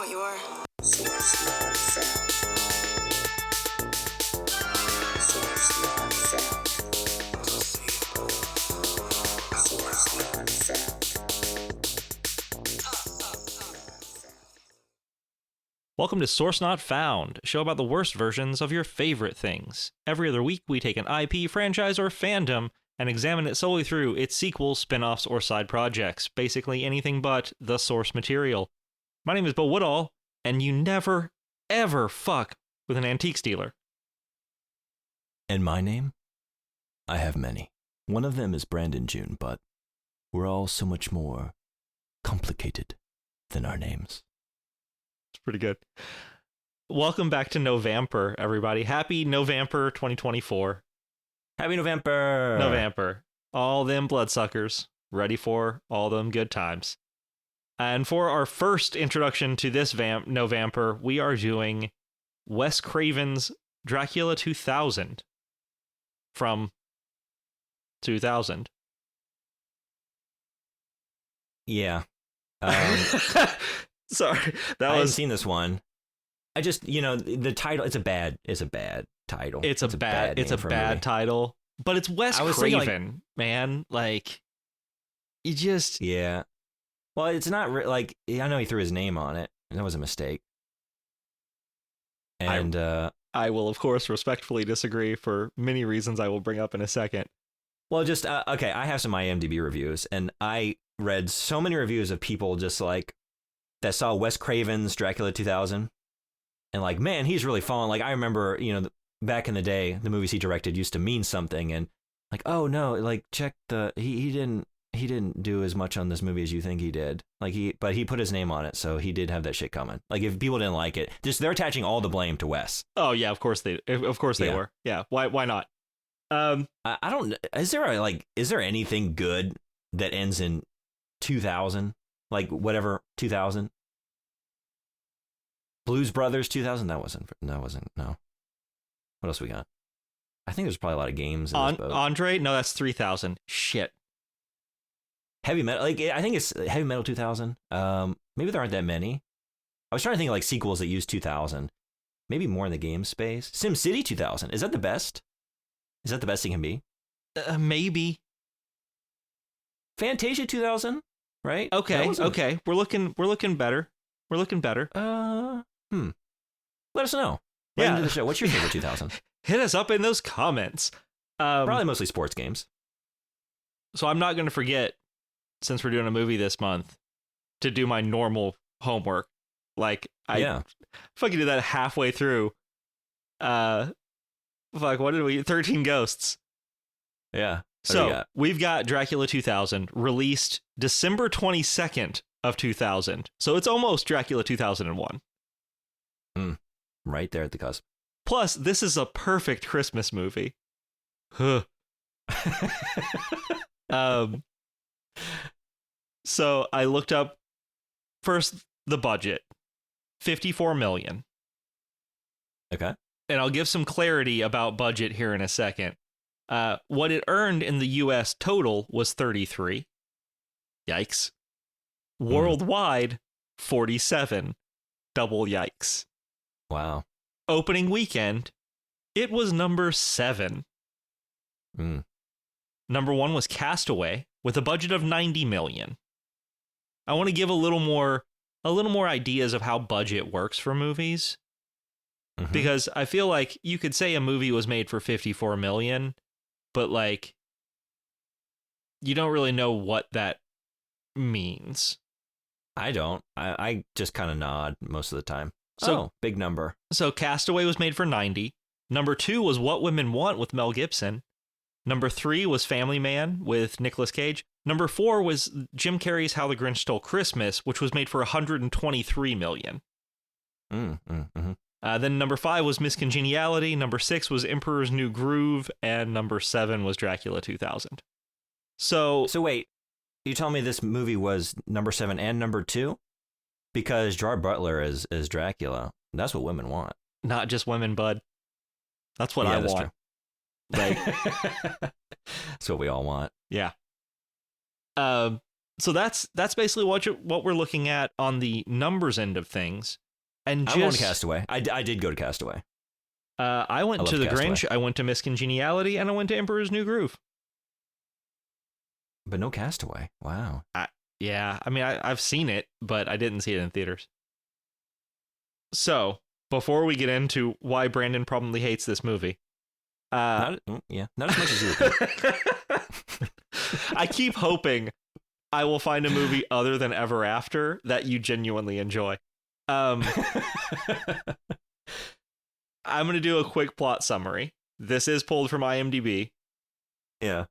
what you are. Welcome to Source Not Found, a show about the worst versions of your favorite things. Every other week, we take an IP, franchise, or fandom and examine it solely through its sequels, spin-offs, or side projects. Basically anything but the source material. My name is Beau Woodall, and you never, ever fuck with an antiques dealer. And my name? I have many. One of them is Brandon June, but we're all so much more complicated than our names. It's pretty good. Welcome back to NoVAMPber, everybody. Happy NoVAMPber 2024. Happy NoVAMPber! NoVAMPber. All them bloodsuckers, ready for all them good times. And for our first introduction to this NoVAMPber, we are doing Wes Craven's Dracula 2000 from 2000. Yeah. Sorry, I haven't seen this one. I just, the title, it's a bad title. It's a bad title, but it's Wes Craven, man. Like, you just... Yeah. Well, it's not, I know he threw his name on it, and that was a mistake. And, I will, of course, respectfully disagree for many reasons I will bring up in a second. Well, just, okay, I have some IMDb reviews, and I read so many reviews of people just like, that saw Wes Craven's Dracula 2000 and like, man, he's really fallen. Like, I remember, back in the day, the movies he directed used to mean something, and like, oh no, like, check he didn't do as much on this movie as you think he did. Like, but he put his name on it, so he did have that shit coming. Like, if people didn't like it, they're attaching all the blame to Wes. Oh yeah, of course they were. Yeah, why not? I don't. Is there anything good that ends in 2000? Like, whatever, 2000. Blues Brothers 2000. That wasn't. No. What else we got? I think there's probably a lot of games in this boat. Andre? No, that's 3000. Shit. Heavy Metal. Like, I think it's Heavy Metal 2000. Maybe there aren't that many. I was trying to think of like sequels that use 2000. Maybe more in the game space. SimCity 2000. Is that the best? Is that the best it can be? Maybe. Fantasia 2000. Right? Okay. We're looking better. Let us know. Yeah. Into the show. What's your favorite 2000? Hit us up in those comments. Probably mostly sports games. So I'm not going to forget, since we're doing a movie this month, to do my normal homework. Like, I fucking did that halfway through. What did we... 13 Ghosts. Yeah. So we've got Dracula 2000 released December 22nd of 2000. So it's almost Dracula 2001. Right there at the cusp. Plus, this is a perfect Christmas movie. So I looked up first the budget, $54 million. Okay. And I'll give some clarity about budget here in a second. What it earned in the U.S. total was 33. Yikes. Worldwide, 47. Double yikes. Wow. Opening weekend, it was number 7. Number 1 was Castaway with a budget of $90 million. I want to give a little more ideas of how budget works for movies. Because I feel like you could say a movie was made for $54 million, but like, you don't really know what that means. I don't. I just kind of nod most of the time. So big number. So Castaway was made for 90. Number 2 was What Women Want with Mel Gibson. Number 3 was Family Man with Nicolas Cage. Number 4 was Jim Carrey's How the Grinch Stole Christmas, which was made for $123 million. Then number 5 was Miss Congeniality. Number 6 was Emperor's New Groove. And number 7 was Dracula 2000. So wait, you tell me this movie was number 7 and number 2? Because Gerard Butler is Dracula. That's what women want. Not just women, bud. That's what I want. Like, that's what we all want. Yeah. So that's basically what we're looking at on the numbers end of things. And I'm going to Castaway. I did go to Castaway. I went to The Grinch, I went to Miss Congeniality, and I went to Emperor's New Groove. But no Castaway. Wow. Yeah, I mean, I've seen it, but I didn't see it in theaters. So, before we get into why Brandon probably hates this movie. Not as much as you would. I keep hoping I will find a movie other than Ever After that you genuinely enjoy. I'm going to do a quick plot summary. This is pulled from IMDb. Yeah.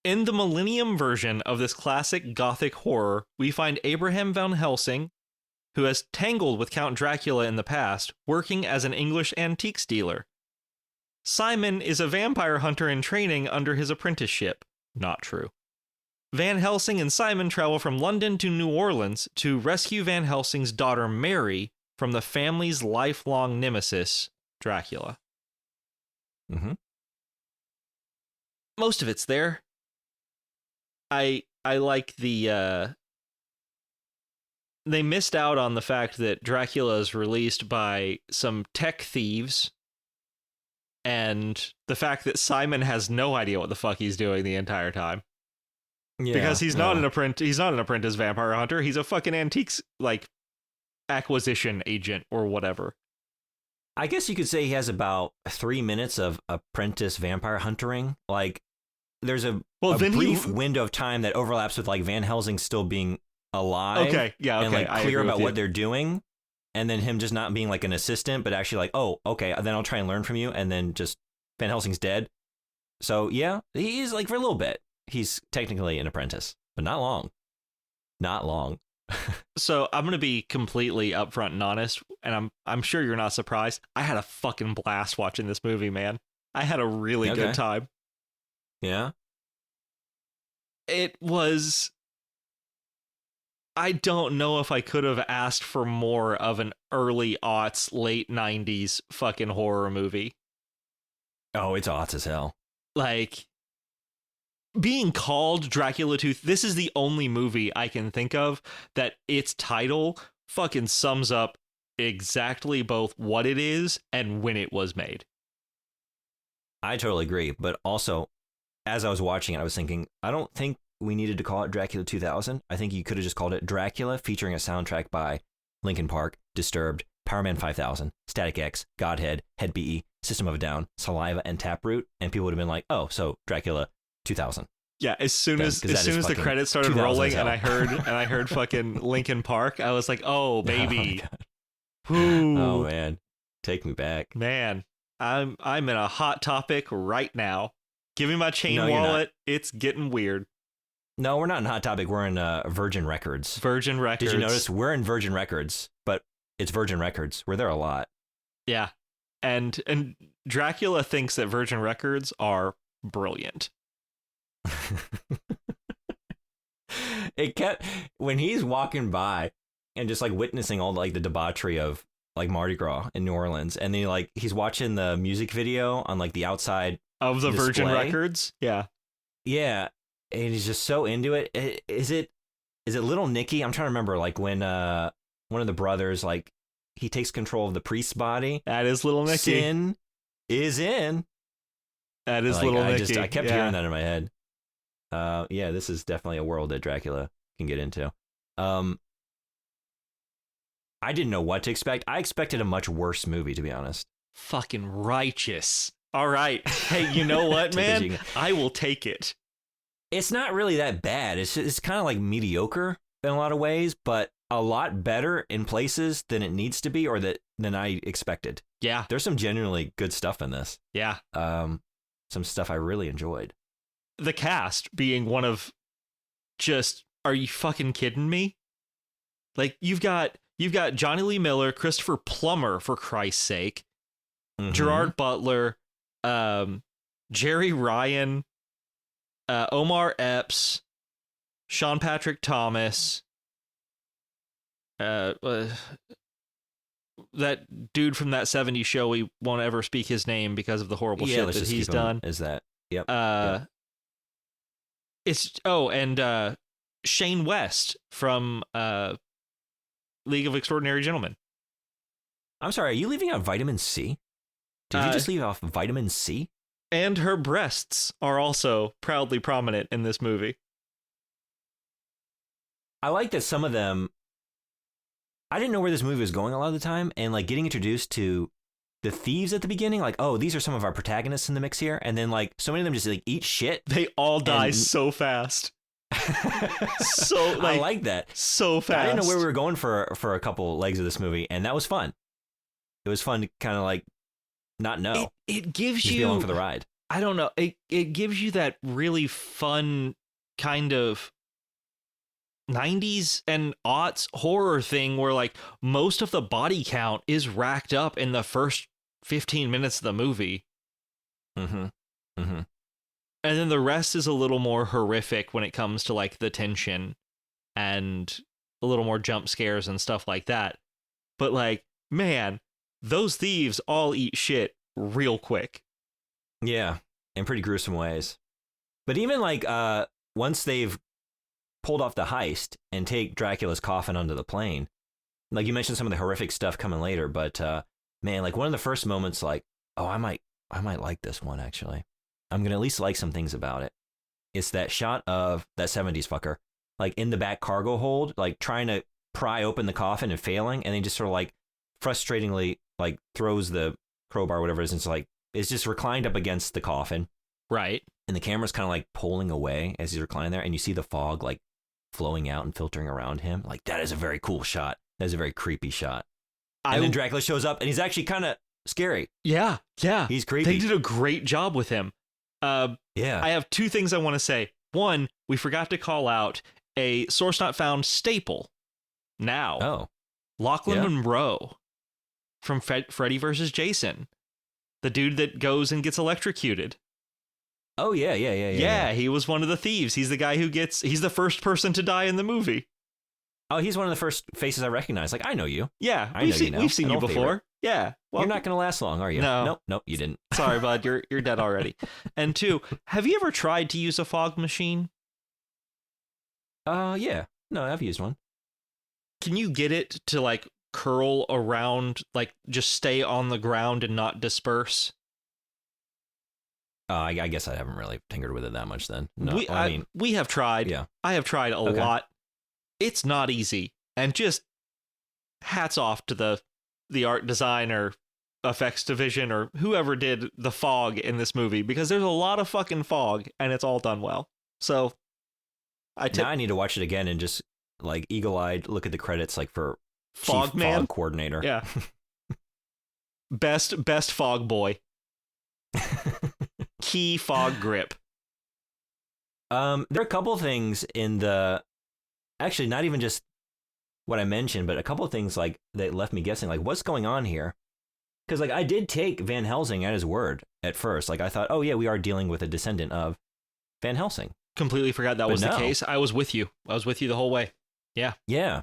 In the Millennium version of this classic gothic horror, we find Abraham Van Helsing, who has tangled with Count Dracula in the past, working as an English antiques dealer. Simon is a vampire hunter in training under his apprenticeship. Not true. Van Helsing and Simon travel from London to New Orleans to rescue Van Helsing's daughter Mary from the family's lifelong nemesis, Dracula. Mm-hmm. Most of it's there. I like the they missed out on the fact that Dracula is released by some tech thieves, and the fact that Simon has no idea what the fuck he's doing the entire time. Yeah, because he's not an apprentice vampire hunter. He's a fucking antiques acquisition agent or whatever. I guess you could say he has about 3 minutes of apprentice vampire huntering. Like, there's a brief window of time that overlaps with Van Helsing still being alive. Okay, yeah, okay. And clear about what they're doing. And then him just not being an assistant, but actually oh, okay, then I'll try and learn from you. And then just Van Helsing's dead. So yeah, he's for a little bit. He's technically an apprentice, but not long. Not long. So I'm going to be completely upfront and honest, and I'm sure you're not surprised. I had a fucking blast watching this movie, man. I had a really good time. Yeah. It was... I don't know if I could have asked for more of an early aughts, late 90s fucking horror movie. Oh, it's aughts as hell. Being called Dracula 2, this is the only movie I can think of that its title fucking sums up exactly both what it is and when it was made. I totally agree. But also, as I was watching it, I was thinking, I don't think we needed to call it Dracula 2000. I think you could have just called it Dracula, featuring a soundtrack by Linkin Park, Disturbed, Powerman 5000, Static X, Godhead, Head BE, System of a Down, Saliva, and Taproot, and people would have been like, oh, so Dracula 2000. Yeah, as soon as the credits started rolling and I heard fucking Linkin Park, I was like, "Oh, baby." Oh man. Take me back. Man, I'm in a hot topic right now. Give me my chain wallet. It's getting weird. No, we're not in Hot Topic. We're in Virgin Records. Virgin Records. Did you notice we're in Virgin Records, but it's Virgin Records. We're there a lot. Yeah. And Dracula thinks that Virgin Records are brilliant. It kept when he's walking by and just witnessing all the debauchery of Mardi Gras in New Orleans, and then he's watching the music video on the outside of the display. Virgin Records. Yeah. Yeah. And he's just so into it. Is it Little Nicky? I'm trying to remember when one of the brothers he takes control of the priest's body. That is Little Nicky. Sin is in. That is Little Nicky. I kept hearing that in my head. Yeah, this is definitely a world that Dracula can get into. I didn't know what to expect. I expected a much worse movie, to be honest. Fucking righteous. All right. Hey, you know what, man? I will take it. It's not really that bad. It's kind of mediocre in a lot of ways, but a lot better in places than it needs to be, or than I expected. Yeah. There's some genuinely good stuff in this. Yeah. Some stuff I really enjoyed. The cast being one of just, are you fucking kidding me? You've got Johnny Lee Miller, Christopher Plummer, for Christ's sake, Gerard Butler, Jerry Ryan, Omar Epps, Sean Patrick Thomas, that dude from that 70s show, we won't ever speak his name because of the horrible shit that he's done. Is that? Yep. It's and Shane West from League of Extraordinary Gentlemen. I'm sorry, are you leaving out vitamin C? Did you just leave off vitamin C? And her breasts are also proudly prominent in this movie. I like that some of them, I didn't know where this movie was going a lot of the time, and like getting introduced to the thieves at the beginning, like, oh, these are some of our protagonists in the mix here, and then like so many of them just like eat shit. They all die so fast. So like, I like that. So fast. I didn't know where we were going for a couple legs of this movie, and that was fun. It was fun to kind of like not know. It gives just you be along for the ride. I don't know. It gives you that really fun kind of 90s and aughts horror thing where like most of the body count is racked up in the first 15 minutes of the movie. Mm-hmm. Mm-hmm. And then the rest is a little more horrific when it comes to like the tension and a little more jump scares and stuff like that. But like, man, those thieves all eat shit real quick. Yeah, in pretty gruesome ways. But even like once they've pulled off the heist and take Dracula's coffin onto the plane, like you mentioned some of the horrific stuff coming later, but man, like one of the first moments, like, oh, I might like this one actually. I'm gonna at least like some things about it. It's that shot of that 70s fucker, like in the back cargo hold, like trying to pry open the coffin and failing, and then just sort of like frustratingly like throws the crowbar or whatever it is, and it's just reclined up against the coffin. Right. And the camera's kind of like pulling away as he's reclining there, and you see the fog like flowing out and filtering around him. Like, that is a very cool shot. That is a very creepy shot. And then Dracula shows up, and he's actually kind of scary. Yeah, yeah. He's creepy. They did a great job with him. Yeah. I have two things I want to say. One, we forgot to call out a source not found staple. Now. Oh. Lachlan Monroe from Freddy vs. Jason. The dude that goes and gets electrocuted. Oh, yeah. Yeah, he was one of the thieves. He's the guy he's the first person to die in the movie. Oh, he's one of the first faces I recognize. Like, I know you. Yeah, we've seen you before. Favorite. Yeah. Well, you're not going to last long, are you? No. Nope, you didn't. Sorry, bud. You're dead already. And two, have you ever tried to use a fog machine? Yeah. No, I've used one. Can you get it to like curl around, like just stay on the ground and not disperse? I guess I haven't really tinkered with it that much then. No, we have tried. Yeah. I have tried a lot. It's not easy. And just hats off to the art designer, effects division, or whoever did the fog in this movie, because there's a lot of fucking fog and it's all done well. So now I need to watch it again and just like eagle-eyed look at the credits like for Fog Chief Man Fog Coordinator. Yeah. best fog boy. Key fog grip. There are a couple things in the, actually not even just what I mentioned, but a couple of things like that left me guessing, like what's going on here? Because like I did take Van Helsing at his word at first. Like I thought, oh yeah, we are dealing with a descendant of Van Helsing. Completely forgot that was the case. I was with you. I was with you the whole way. Yeah. Yeah.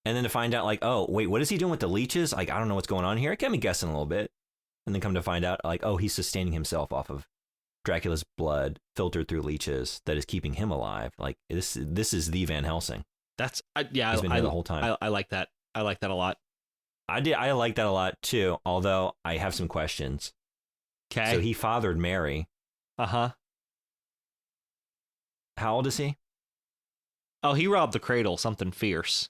And then to find out like, oh wait, what is he doing with the leeches? Like, I don't know what's going on here. It got me guessing a little bit. And then come to find out like, oh, he's sustaining himself off of Dracula's blood filtered through leeches that is keeping him alive. Like this is the Van Helsing. That's He's been here the whole time. I like that. I like that a lot. I like that a lot too, although I have some questions. Okay. So he fathered Mary. Uh-huh. How old is he? Oh, he robbed the cradle, something fierce.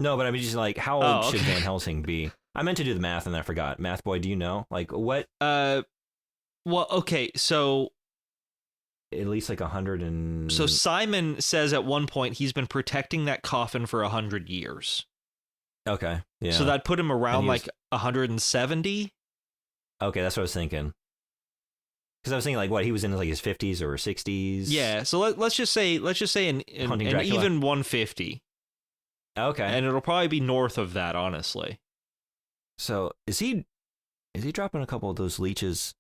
No, but I mean just like how old should Van Helsing be? I meant to do the math and I forgot. Math boy, do you know? Like what? Well, okay, so at least like 100 and... So Simon says at one point he's been protecting that coffin for 100 years. Okay, yeah. So that put him around like 170? Okay, that's what I was thinking. Because I was thinking like what, he was in like his 50s or 60s? Yeah, so let's just say an even 150. Okay. And it'll probably be north of that, honestly. So is he dropping a couple of those leeches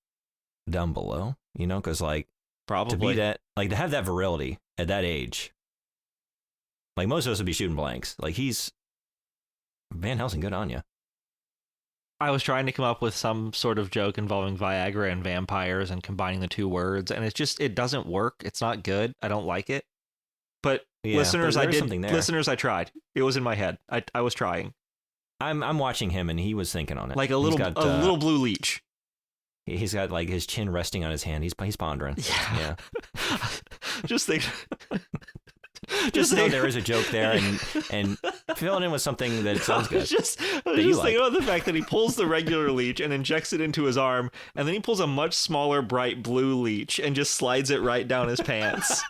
down below? You know, because like probably to be that, like to have that virility at that age, like most of us would be shooting blanks. Like he's Van Helsing, good on you. I was trying to come up with some sort of joke involving Viagra and vampires and combining the two words, and it doesn't work. It's not good. I don't like it. But Yeah, listeners, but I there's did. something there. Listeners, I tried. It was in my head. I was trying. I'm watching him, and he was thinking on it. Like a little blue leech. He's got like his chin resting on his hand. He's pondering. Yeah. Just think. Just know there is a joke there, and fill it in with something that sounds good. I was just thinking about the fact that he pulls the regular leech and injects it into his arm, and then he pulls a much smaller, bright blue leech and just slides it right down his pants.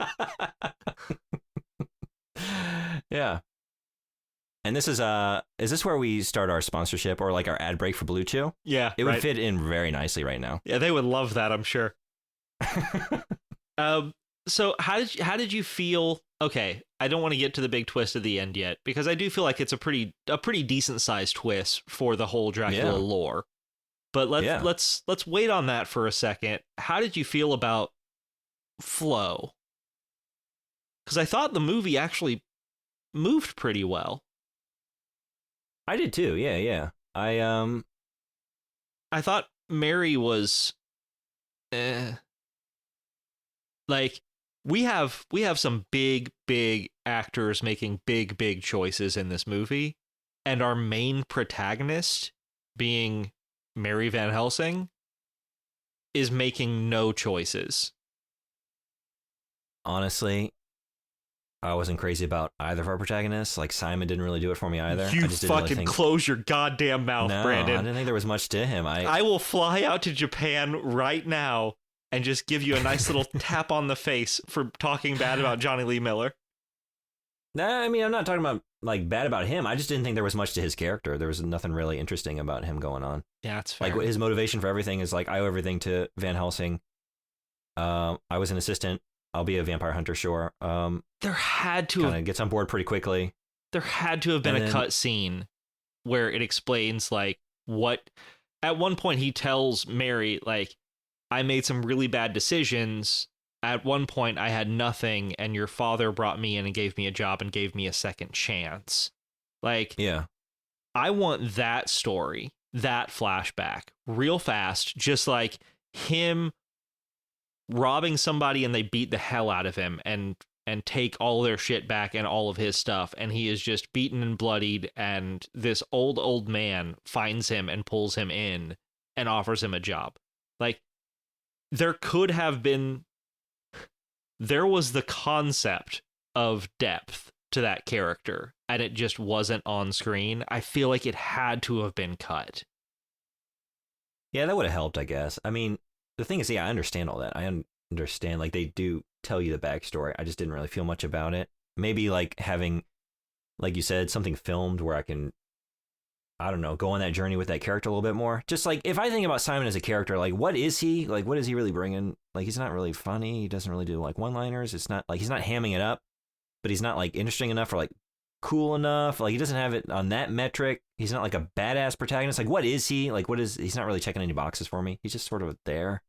Yeah. And this is this where we start our sponsorship or like our ad break for Blue Chew? Yeah, it would fit in very nicely right now. Yeah, they would love that, I'm sure. So how did you feel? Okay, I don't want to get to the big twist at the end yet, because I do feel like it's a pretty decent sized twist for the whole Dracula lore. But let's wait on that for a second. How did you feel about flow? Because I thought the movie actually moved pretty well. I did too. Yeah. I thought Mary was like we have some big actors making big choices in this movie, and our main protagonist, being Mary Van Helsing, is making no choices. Honestly, I wasn't crazy about either of our protagonists. Like, Simon didn't really do it for me either. You I just fucking close your goddamn mouth, Brandon. I didn't think there was much to him. I will fly out to Japan right now and just give you a nice little tap on the face for talking bad about Johnny Lee Miller. Nah, I mean, I'm not talking about like bad about him. I just didn't think there was much to his character. There was nothing really interesting about him going on. Yeah, that's fair. Like, his motivation for everything is like, I owe everything to Van Helsing. I was an assistant. I'll be a vampire hunter, sure. There had to have gets on board pretty quickly. There had to have been a cut scene where it explains like what. At one point, he tells Mary, like, I made some really bad decisions. At one point, I had nothing, and your father brought me in and gave me a job and gave me a second chance. Like, yeah, I want that story, that flashback, real fast, just like him robbing somebody and they beat the hell out of him and take all their shit back and all of his stuff, and he is just beaten and bloodied, and this old man finds him and pulls him in and offers him a job. Like, there was the concept of depth to that character, and it just wasn't on screen. I feel like it had to have been cut. Yeah, that would have helped, I guess. I mean, the thing is, I understand all that. I understand, like, they do tell you the backstory. I just didn't really feel much about it. Maybe, like, having, like you said, something filmed where I can, I don't know, go on that journey with that character a little bit more. Just, like, if I think about Simon as a character, like, what is he? Like, what is he really bringing? Like, he's not really funny. He doesn't really do, like, one-liners. It's not, like, he's not hamming it up, but he's not, like, interesting enough or, like, cool enough. Like, he doesn't have it on that metric. He's not, like, a badass protagonist. Like, what is he? Like, he's not really checking any boxes for me. He's just sort of there.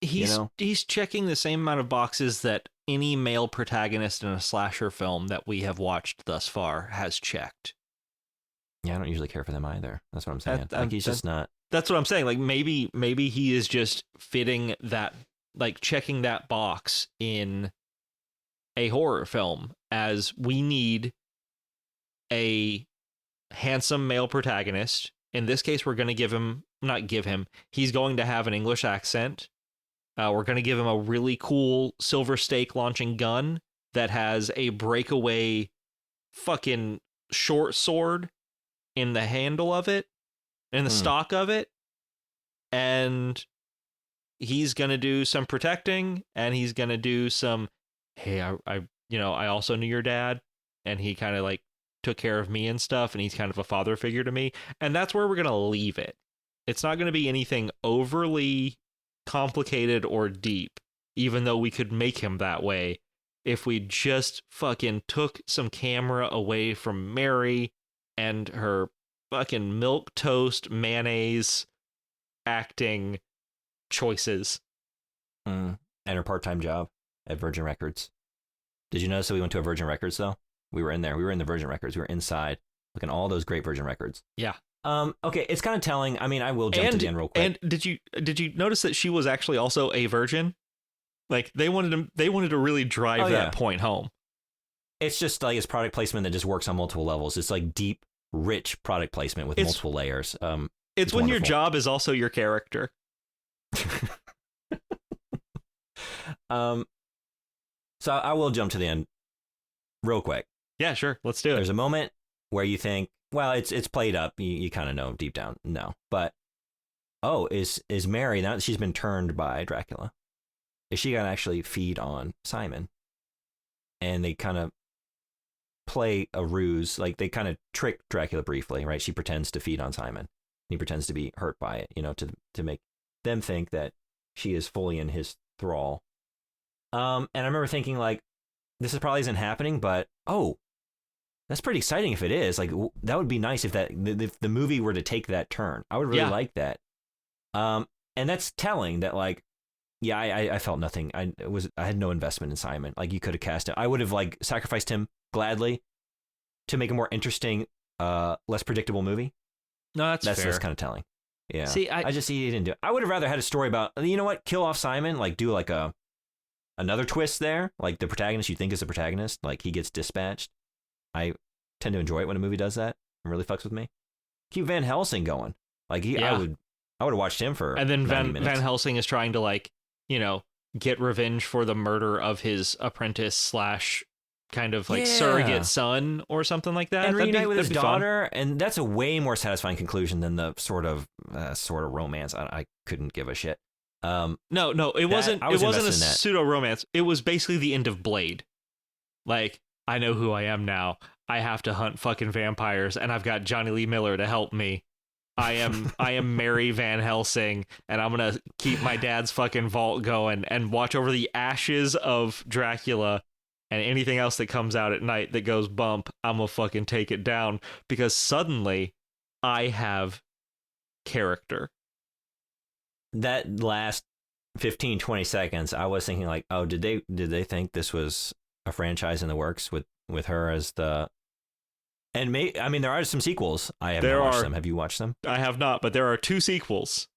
He's checking the same amount of boxes that any male protagonist in a slasher film that we have watched thus far has checked. Yeah, I don't usually care for them either. That's what I'm saying. Like, he's just not. That's what I'm saying. Like, maybe he is just fitting that, like, checking that box in a horror film, as we need a handsome male protagonist. In this case, we're going to he's going to have an English accent. We're going to give him a really cool silver stake launching gun that has a breakaway fucking short sword in the handle of it, in the stock of it. And he's going to do some protecting, and he's going to do some, hey, I also knew your dad, and he kind of like took care of me and stuff, and he's kind of a father figure to me. And that's where we're going to leave it. It's not going to be anything overly complicated or deep, even though we could make him that way if we just fucking took some camera away from Mary and her fucking milk toast mayonnaise acting choices. And her part-time job at Virgin Records. Did you notice that we went to a Virgin Records though? We were in there. We were in the Virgin Records. We were inside looking at all those great Virgin Records. Yeah. Okay, it's kind of telling. I mean, I will jump to the end real quick. And did you notice that she was actually also a virgin? Like, they wanted to really drive that point home. It's just like it's product placement that just works on multiple levels. It's like deep, rich product placement with multiple layers. It's when wonderful. your job is also your character. So I will jump to the end real quick. Yeah, sure. Let's do it. There's a moment where you think, well, it's played up. You kind of know deep down. No. But, is Mary, now that she's been turned by Dracula, is she going to actually feed on Simon? And they kind of play a ruse. Like, they kind of trick Dracula briefly, right? She pretends to feed on Simon. He pretends to be hurt by it, to make them think that she is fully in his thrall. And I remember thinking, like, this probably isn't happening, but, that's pretty exciting if it is. Like, that would be nice if the movie were to take that turn. I would really like that. And that's telling that, like, yeah, I felt nothing. I had no investment in Simon. Like, you could have cast him. I would have, like, sacrificed him gladly to make a more interesting, less predictable movie. No, that's fair. That's kind of telling. Yeah. See, I just see he didn't do it. I would have rather had a story about, you know what, kill off Simon, like, do like another twist there, like the protagonist you think is the protagonist, like he gets dispatched. I tend to enjoy it when a movie does that. It really fucks with me. Keep Van Helsing going. Like I would have watched him for. And then 90 minutes. Van Helsing is trying to, like, get revenge for the murder of his apprentice / kind of like surrogate son or something like that. And reunite with his fun. daughter, and that's a way more satisfying conclusion than the sort of romance. I couldn't give a shit. No, it wasn't. It wasn't a pseudo romance. It was basically the end of Blade. Like, I know who I am now. I have to hunt fucking vampires, and I've got Johnny Lee Miller to help me. I am Mary Van Helsing, and I'm gonna keep my dad's fucking vault going and watch over the ashes of Dracula, and anything else that comes out at night that goes bump, I'm gonna fucking take it down, because suddenly I have character. That last 15, 20 seconds, I was thinking, like, oh, did they think this was a franchise in the works with her as the... And I mean, there are some sequels. I have not watched them. Have you watched them? I have not, but there are 2 sequels.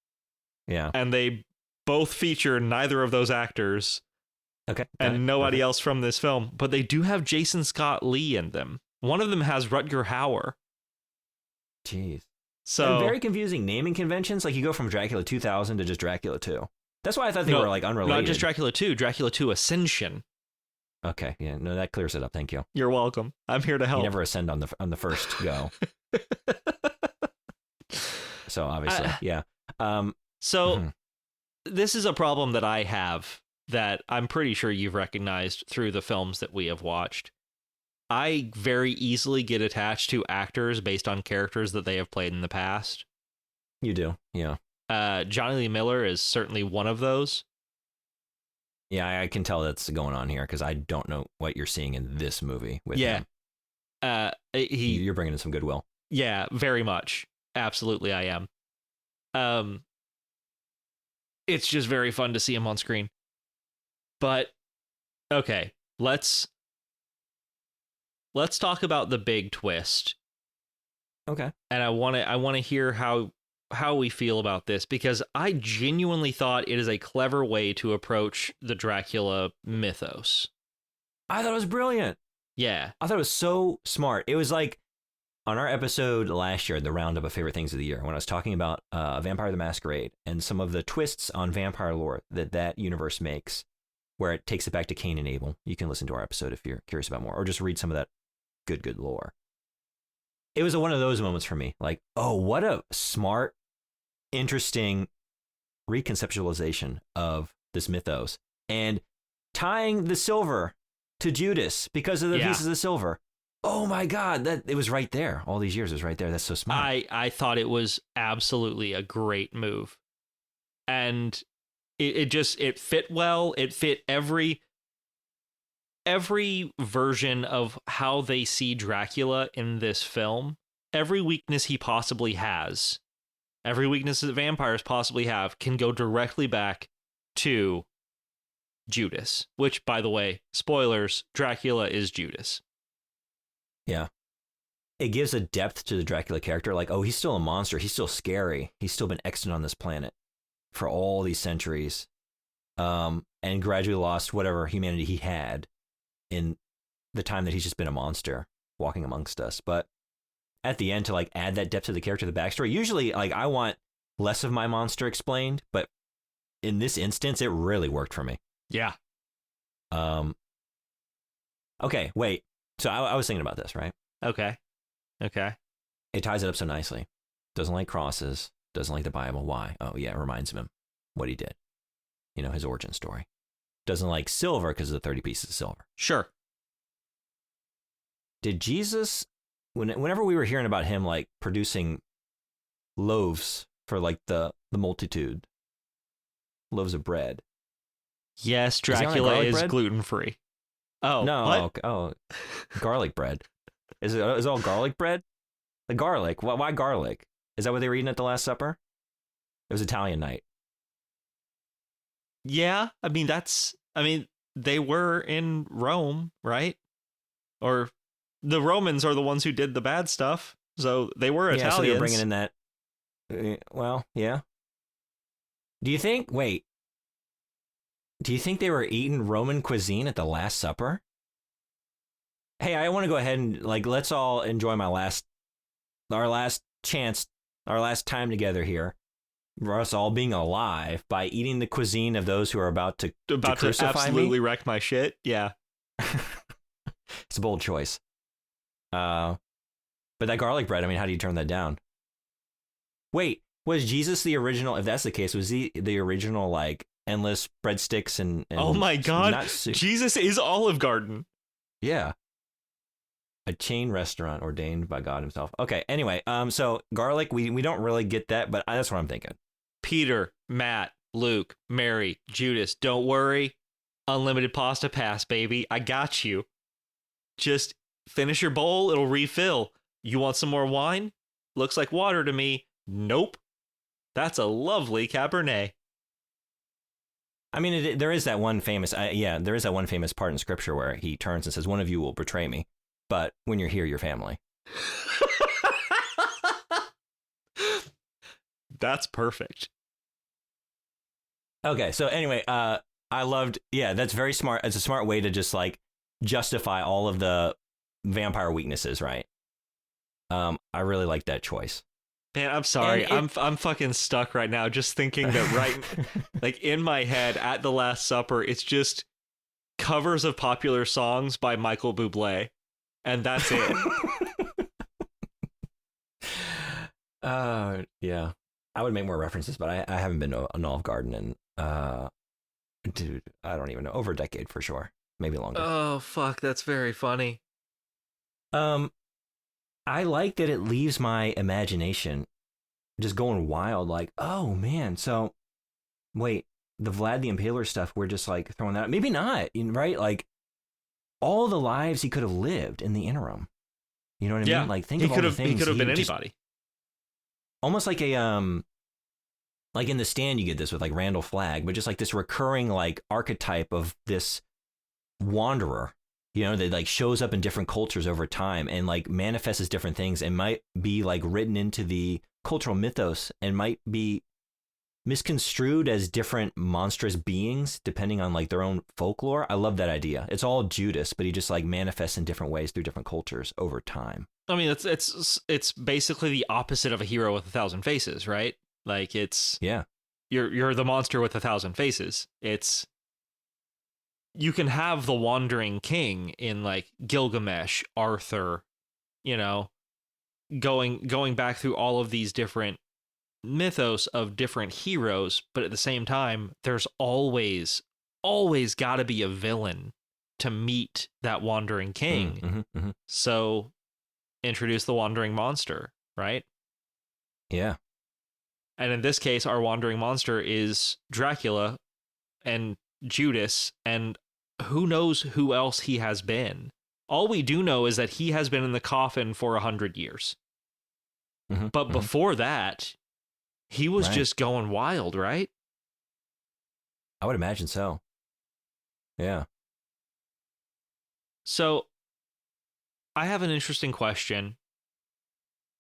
Yeah. And they both feature neither of those actors. Okay. And nobody else from this film. But they do have Jason Scott Lee in them. One of them has Rutger Hauer. Jeez. So and very confusing naming conventions. Like, you go from Dracula 2000 to just Dracula 2. That's why I thought they were, like, unrelated. Not just Dracula 2, Dracula 2 Ascension. Okay, yeah, no, that clears it up. Thank you. You're welcome. I'm here to help. You never ascend on the first go. So obviously, yeah. This is a problem that I have that I'm pretty sure you've recognized through the films that we have watched. I very easily get attached to actors based on characters that they have played in the past. You do, yeah. Johnny Lee Miller is certainly one of those. Yeah, I can tell that's going on here because I don't know what you're seeing in this movie with him. You're bringing in some goodwill. Yeah, very much. Absolutely, I am. It's just very fun to see him on screen. But okay, let's talk about the big twist. Okay. And I want to hear how we feel about this, because I genuinely thought it is a clever way to approach the Dracula mythos. I thought it was brilliant. Yeah. I thought it was so smart. It was like on our episode last year, the roundup of favorite things of the year, when I was talking about Vampire the Masquerade and some of the twists on vampire lore that universe makes, where it takes it back to Cain and Abel. You can listen to our episode if you're curious about more, or just read some of that good lore. It was one of those moments for me. Like, oh, what a smart, interesting reconceptualization of this mythos, and tying the silver to Judas because of the pieces of silver. Oh my God, that it was right there. All these years it was right there. That's so smart. I thought it was absolutely a great move. And it fit well. It fit every version of how they see Dracula in this film. Every weakness he possibly has, every weakness that vampires possibly have, can go directly back to Judas, which, by the way, spoilers, Dracula is Judas. Yeah. It gives a depth to the Dracula character. Like, oh, he's still a monster. He's still scary. He's still been extant on this planet for all these centuries, and gradually lost whatever humanity he had in the time that he's just been a monster walking amongst us. But at the end, to like add that depth to the character, the backstory, usually like I want less of my monster explained, but in this instance, it really worked for me. Yeah. Okay, wait. So I was thinking about this, right? Okay. It ties it up so nicely. Doesn't like crosses. Doesn't like the Bible. Why? Oh, yeah, it reminds him what he did. You know, his origin story. Doesn't like silver because of the 30 pieces of silver. Sure. Did Jesus, whenever we were hearing about him, like, producing loaves for, like, the multitude, loaves of bread. Yes, Dracula is bread? gluten-free. Oh, no. what? Oh, garlic bread. Is it all garlic bread? The garlic. Why garlic? Is that what they were eating at the Last Supper? It was Italian night. Yeah, I mean, they were in Rome, right? Or the Romans are the ones who did the bad stuff, so they were Italians. Yeah, so they were bringing in that. Well, yeah. Do you think they were eating Roman cuisine at the Last Supper? Hey, I want to go ahead and, like, let's all enjoy our last time together here. For us all being alive by eating the cuisine of those who are about to absolutely wreck my shit. Yeah. It's a bold choice. But that garlic bread, I mean, how do you turn that down? Wait, was Jesus the original? If that's the case, was he the original, like, endless breadsticks and oh my God, Jesus is Olive Garden. Yeah. A chain restaurant ordained by God himself. Okay, anyway, so garlic, we don't really get that, but that's what I'm thinking. Peter, Matt, Luke, Mary, Judas, don't worry. Unlimited pasta pass, baby. I got you. Just finish your bowl, it'll refill. You want some more wine? Looks like water to me. Nope. That's a lovely Cabernet. I mean, there is that one famous, there is that one famous part in scripture where he turns and says, one of you will betray me, but when you're here, you're family. That's perfect. Okay, so anyway, I loved, that's very smart. It's a smart way to just like justify all of the vampire weaknesses, right? I really like that choice. Man, I'm sorry. I'm fucking stuck right now just thinking that right like in my head at the Last Supper, it's just covers of popular songs by Michael Bublé, and that's it. Yeah. I would make more references, but I haven't been to an Olive Garden in, dude, I don't even know, over a decade for sure. Maybe longer. Oh, fuck, that's very funny. I like that it leaves my imagination just going wild, like, oh, man, so, wait, the Vlad the Impaler stuff, we're just, like, throwing that out. Maybe not, right? Like, all the lives he could have lived in the interim. You know what I mean? Like, think of all the things. He could have been anybody. Almost like a, like in The Stand, you get this with, like, Randall Flagg, but just, like, this recurring, like, archetype of this wanderer, you know, that like shows up in different cultures over time and like manifests as different things and might be like written into the cultural mythos and might be misconstrued as different monstrous beings depending on like their own folklore. I love that idea. It's all Judas, but he just like manifests in different ways through different cultures over time. I mean, it's basically the opposite of a hero with 1,000 faces, right? Like it's you're the monster with 1,000 faces. It's you can have the wandering king in like Gilgamesh, Arthur, you know, going back through all of these different mythos of different heroes, but at the same time, there's always got to be a villain to meet that wandering king. So introduce the wandering monster, right? Yeah. And in this case, our wandering monster is Dracula and Judas, and who knows who else he has been. All we do know is that he has been in the coffin for 100 years. But before that, he was just going wild, right? I would imagine so. Yeah. So I have an interesting question.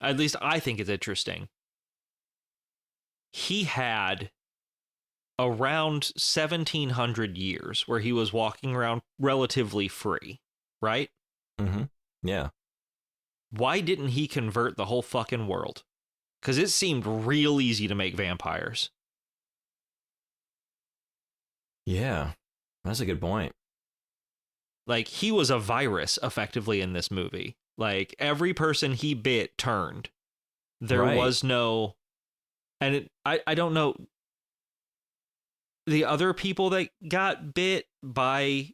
At least I think it's interesting. He had around 1,700 years where he was walking around relatively free, right? Mm-hmm. Yeah. Why didn't he convert the whole fucking world? Because it seemed real easy to make vampires. Yeah. That's a good point. Like, he was a virus, effectively, in this movie. Like, every person he bit turned. There was no... And I don't know... The other people that got bit by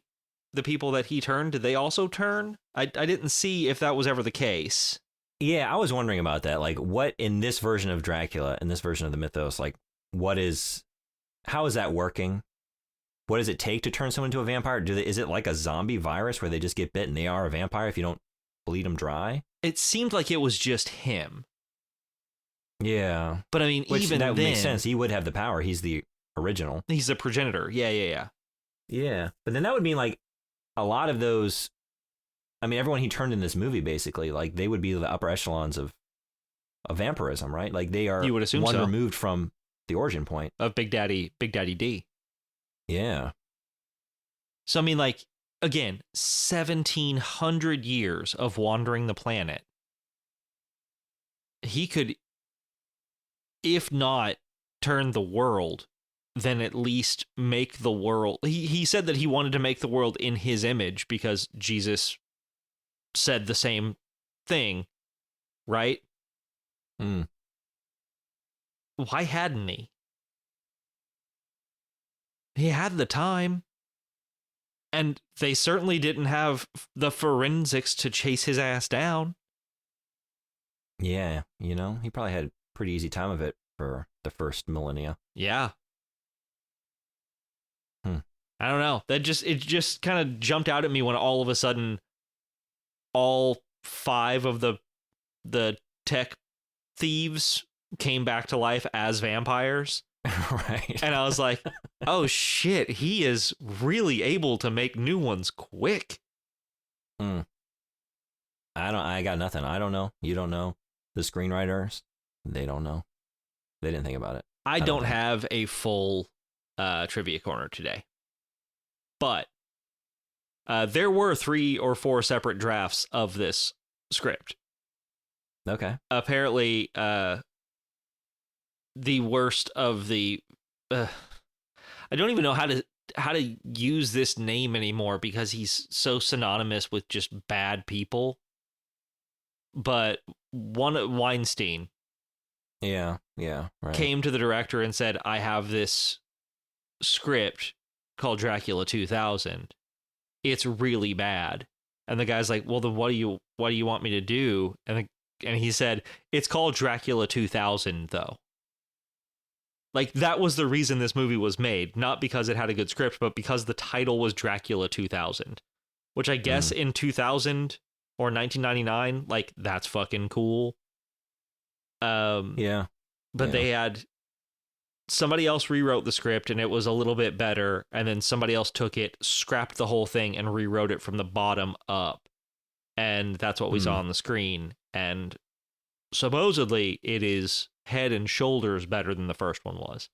the people that he turned, did they also turn? I didn't see if that was ever the case. Yeah, I was wondering about that. Like, what in this version of Dracula, in this version of the mythos, like, how is that working? What does it take to turn someone into a vampire? Is it like a zombie virus where they just get bit and they are a vampire if you don't bleed them dry? It seemed like it was just him. Yeah. But I mean, even that then... would make sense. He would have the power. He's the original. He's the progenitor. Yeah. Yeah. But then that would mean, like, a lot of those... I mean, everyone he turned in this movie, basically, like, they would be the upper echelons of vampirism, right? Like, they are you would assume one so. removed from the origin point. Of Big Daddy D. Yeah. So, I mean, like, again, 1,700 years of wandering the planet. He could, if not turn the world, then at least make the world. He said that he wanted to make the world in his image because Jesus said the same thing, right? Mm. Why hadn't he? He had the time. And they certainly didn't have the forensics to chase his ass down. Yeah, you know, he probably had a pretty easy time of it for the first millennia. Yeah. I don't know. It just kind of jumped out at me when all of a sudden all 5 of the tech thieves came back to life as vampires. Right. And I was like, oh shit, he is really able to make new ones quick. I got nothing. I don't know. You don't know. The screenwriters, they don't know. They didn't think about it. I don't have a full trivia corner today. But there were 3 or 4 separate drafts of this script. Okay. Apparently, the worst of the... I don't even know how to use this name anymore because he's so synonymous with just bad people. But Weinstein Yeah, right. came to the director and said, I have this script called Dracula 2000. It's really bad. And the guy's like, well, then what do you want me to do? And he said, it's called Dracula 2000, though. Like, that was the reason this movie was made. Not because it had a good script, but because the title was Dracula 2000. Which I guess in 2000 or 1999, like, that's fucking cool. Yeah. But they had... Somebody else rewrote the script, and it was a little bit better. And then somebody else took it, scrapped the whole thing, and rewrote it from the bottom up. And that's what we saw on the screen. And supposedly, it is head and shoulders better than the first one was.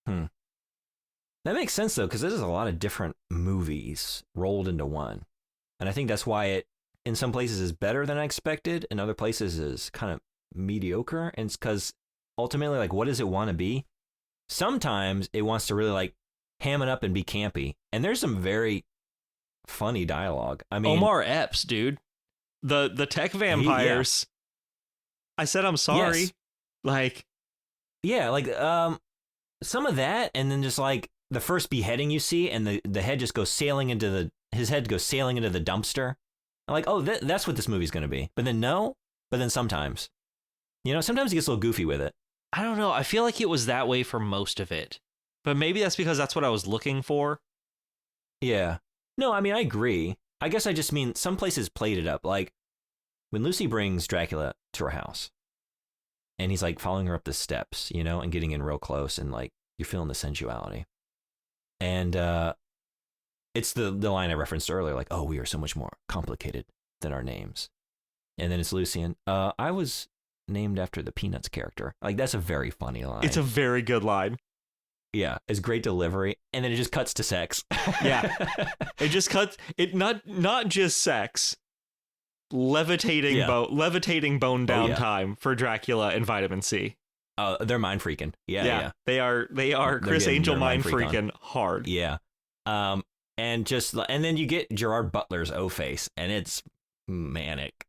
That makes sense, though, because there's a lot of different movies rolled into one. And I think that's why it, in some places, is better than I expected. In other places, is kind of mediocre. And it's because, ultimately, like, what does it want to be? Sometimes it wants to really, like, ham it up and be campy. And there's some very funny dialogue. I mean... Omar Epps, dude. The tech vampires. I said, I'm sorry. Yes. Like... Yeah, like, some of that, and then just, like, the first beheading you see, and the head just goes sailing into his head goes sailing into the dumpster. I'm like, oh, that's what this movie's going to be. But then sometimes. You know, sometimes he gets a little goofy with it. I don't know. I feel like it was that way for most of it. But maybe that's because that's what I was looking for. Yeah. No, I mean, I agree. I guess I just mean some places played it up. Like, when Lucy brings Dracula to her house, and he's, like, following her up the steps, you know, and getting in real close, and, like, you're feeling the sensuality. And it's the line I referenced earlier, like, oh, we are so much more complicated than our names. And then it's Lucian. I was named after the Peanuts character. Like, that's a very funny line. It's a very good line. Yeah, it's great delivery. And then it just cuts to sex. Yeah. It just cuts, it not just sex. levitating bone down time for Dracula and Vitamin C. Oh, they're mind freaking. Yeah. They are Criss Angel mind freaking hard. Yeah. And then you get Gerard Butler's O face, and it's manic.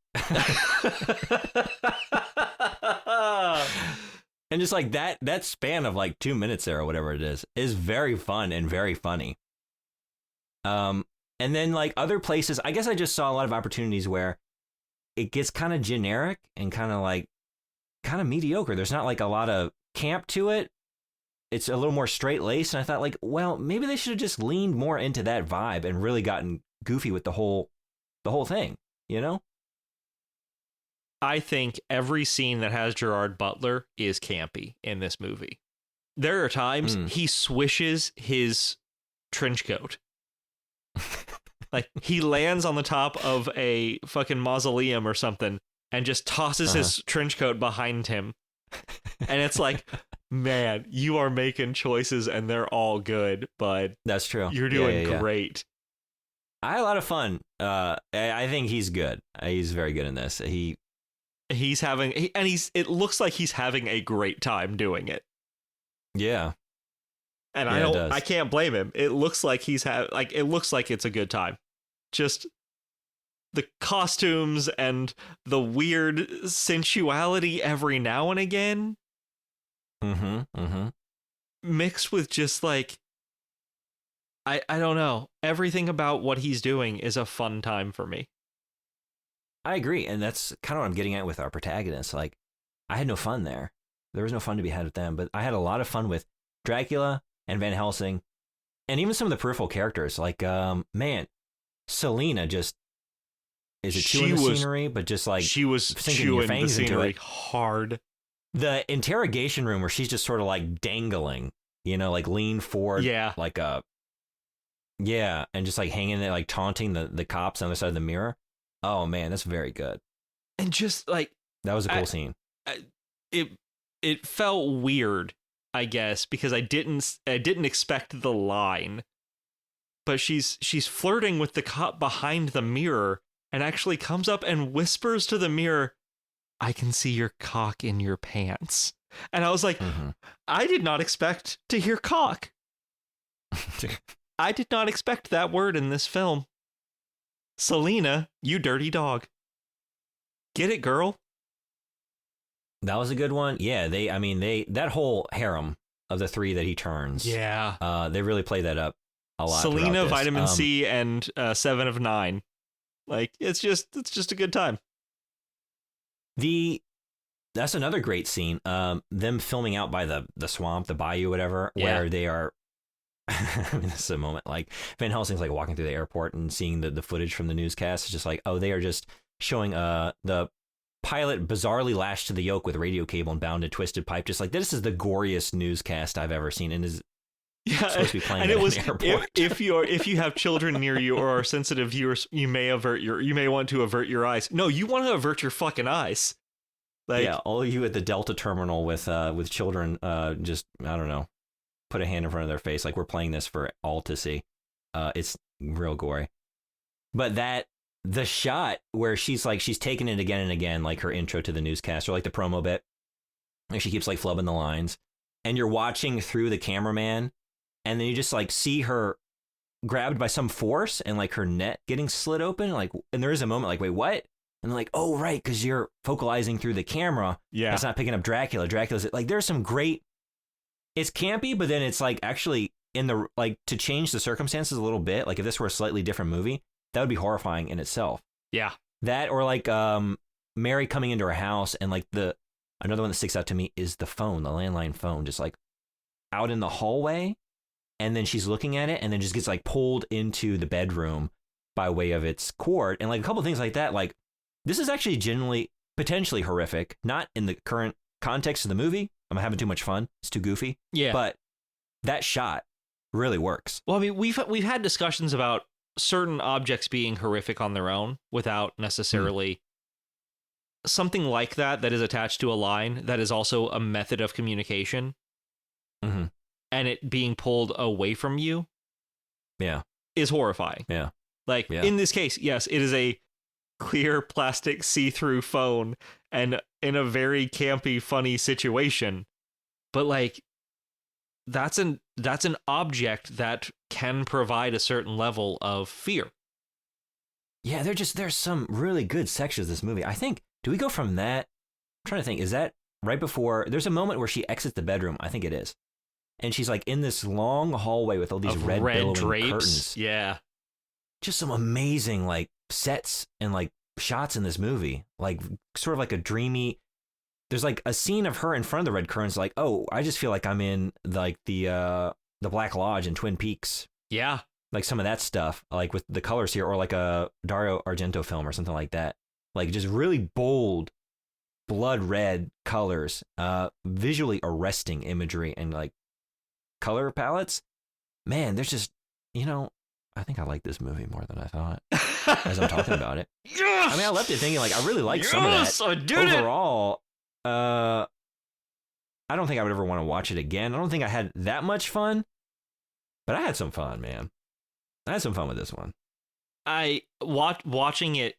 And just like that span of like 2 minutes there or whatever it is very fun and very funny. And then like other places, I guess I just saw a lot of opportunities where it gets kind of generic and kind of mediocre. There's not like a lot of camp to it. It's a little more straight laced. And I thought like, well, maybe they should have just leaned more into that vibe and really gotten goofy with the whole thing, you know? I think every scene that has Gerard Butler is campy in this movie. There are times he swishes his trench coat. Like he lands on the top of a fucking mausoleum or something and just tosses his trench coat behind him. And it's like, man, you are making choices and they're all good, bud. That's true. You're doing great. I had a lot of fun. I think he's good. He's very good in this. It looks like he's having a great time doing it. Yeah. And I can't blame him. It looks like it looks like it's a good time. Just the costumes and the weird sensuality every now and again. Mixed with just like, I don't know. Everything about what he's doing is a fun time for me. I agree. And that's kind of what I'm getting at with our protagonists. Like, I had no fun there. There was no fun to be had with them, but I had a lot of fun with Dracula and Van Helsing and even some of the peripheral characters. Like, man, Selena just is chewing the scenery, but just like she was chewing the scenery hard. The interrogation room where she's just sort of like dangling, like lean forward. Yeah. Like and just like hanging there, like taunting the cops on the other side of the mirror. Oh man, that's very good. And just like that was a cool scene. It felt weird, I guess, because I didn't expect the line. But she's flirting with the cop behind the mirror and actually comes up and whispers to the mirror, "I can see your cock in your pants." And I was like, I did not expect to hear cock. I did not expect that word in this film. Selena, you dirty dog. Get it, girl? That was a good one. Yeah, that whole harem of the three that he turns. Yeah. They really play that up a lot. Selena, Vitamin C, and 7 of 9. Like, it's just a good time. That's another great scene. Them filming out by the swamp, the bayou, whatever, where they are. I mean, this is a moment like Van Helsing's like walking through the airport and seeing the footage from the newscast. It's just like, oh, they are just showing the pilot bizarrely lashed to the yoke with radio cable and bound in twisted pipe. Just like, this is the goriest newscast I've ever seen, and is supposed to be playing. And it was if you have children near you or are sensitive viewers, you may want to avert your eyes. No, you want to avert your fucking eyes. Like, yeah, all of you at the Delta terminal with children, just I don't know, put a hand in front of their face like we're playing this for all to see. It's real gory. But the shot where she's taking it again and again, like her intro to the newscast or like the promo bit, and she keeps like flubbing the lines, and you're watching through the cameraman, and then you just like see her grabbed by some force and like her net getting slit open, like, and there is a moment like, wait, what? And they're like, oh, right, because you're focalizing through the camera. Yeah. It's not picking up Dracula. Dracula's like, there's some great, it's campy, but then it's like actually in the, like, to change the circumstances a little bit. Like if this were a slightly different movie, that would be horrifying in itself. Yeah. That or like Mary coming into her house and like another one that sticks out to me is the phone, the landline phone, just like out in the hallway. And then she's looking at it and then just gets like pulled into the bedroom by way of its cord. And like a couple things like that, like, this is actually genuinely, potentially horrific, not in the current context of the movie. I'm having too much fun. It's too goofy. Yeah. But that shot really works. Well, I mean, we've had discussions about certain objects being horrific on their own without necessarily something like that is attached to a line that is also a method of communication. Mm-hmm. And it being pulled away from you. Yeah. Is horrifying. Yeah. Like in this case, yes, it is clear plastic see-through phone and in a very campy, funny situation. But like, that's an object that can provide a certain level of fear. Yeah, there's some really good sections of this movie. I think, do we go from that? I'm trying to think, is that right before, there's a moment where she exits the bedroom, I think it is. And she's like in this long hallway with all these red billowing drapes. Curtains. Yeah. Just some amazing like sets and like shots in this movie. Like sort of like a dreamy, there's like a scene of her in front of the red curtains, like, oh, I just feel like I'm in like the Black Lodge in Twin Peaks. Yeah. Like some of that stuff, like with the colors here, or like a Dario Argento film or something like that. Like just really bold, blood red colors, visually arresting imagery and like color palettes. Man, there's just, I think I like this movie more than I thought as I'm talking about it. Yes! I mean, I left it thinking like I really like some of that. I did Overall, I don't think I would ever want to watch it again. I don't think I had that much fun, but I had some fun, man. I had some fun with this one. I watching it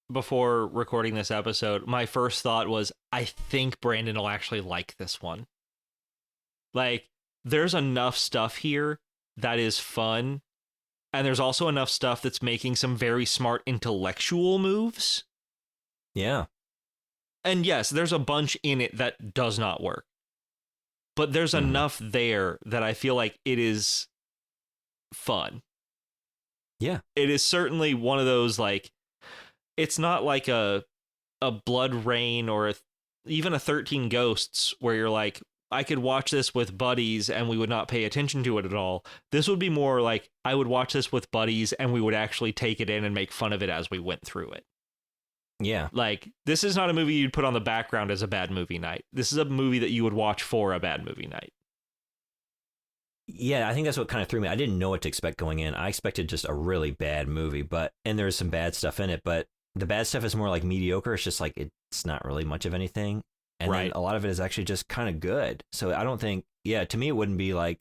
before recording this episode. My first thought was, I think Brandon will actually like this one. Like, there's enough stuff here that is fun, and there's also enough stuff that's making some very smart intellectual moves. Yeah. And yes, there's a bunch in it that does not work. But there's enough there that I feel like it is fun. Yeah. It is certainly one of those, like, it's not like a Blood Rain or even a 13 Ghosts where you're like, I could watch this with buddies and we would not pay attention to it at all. This would be more like I would watch this with buddies and we would actually take it in and make fun of it as we went through it. Yeah. Like, this is not a movie you'd put on the background as a bad movie night. This is a movie that you would watch for a bad movie night. Yeah, I think that's what kind of threw me. I didn't know what to expect going in. I expected just a really bad movie, and there's some bad stuff in it, but the bad stuff is more like mediocre. It's just like, it's not really much of anything. And then a lot of it is actually just kind of good. So I don't think, to me, it wouldn't be like,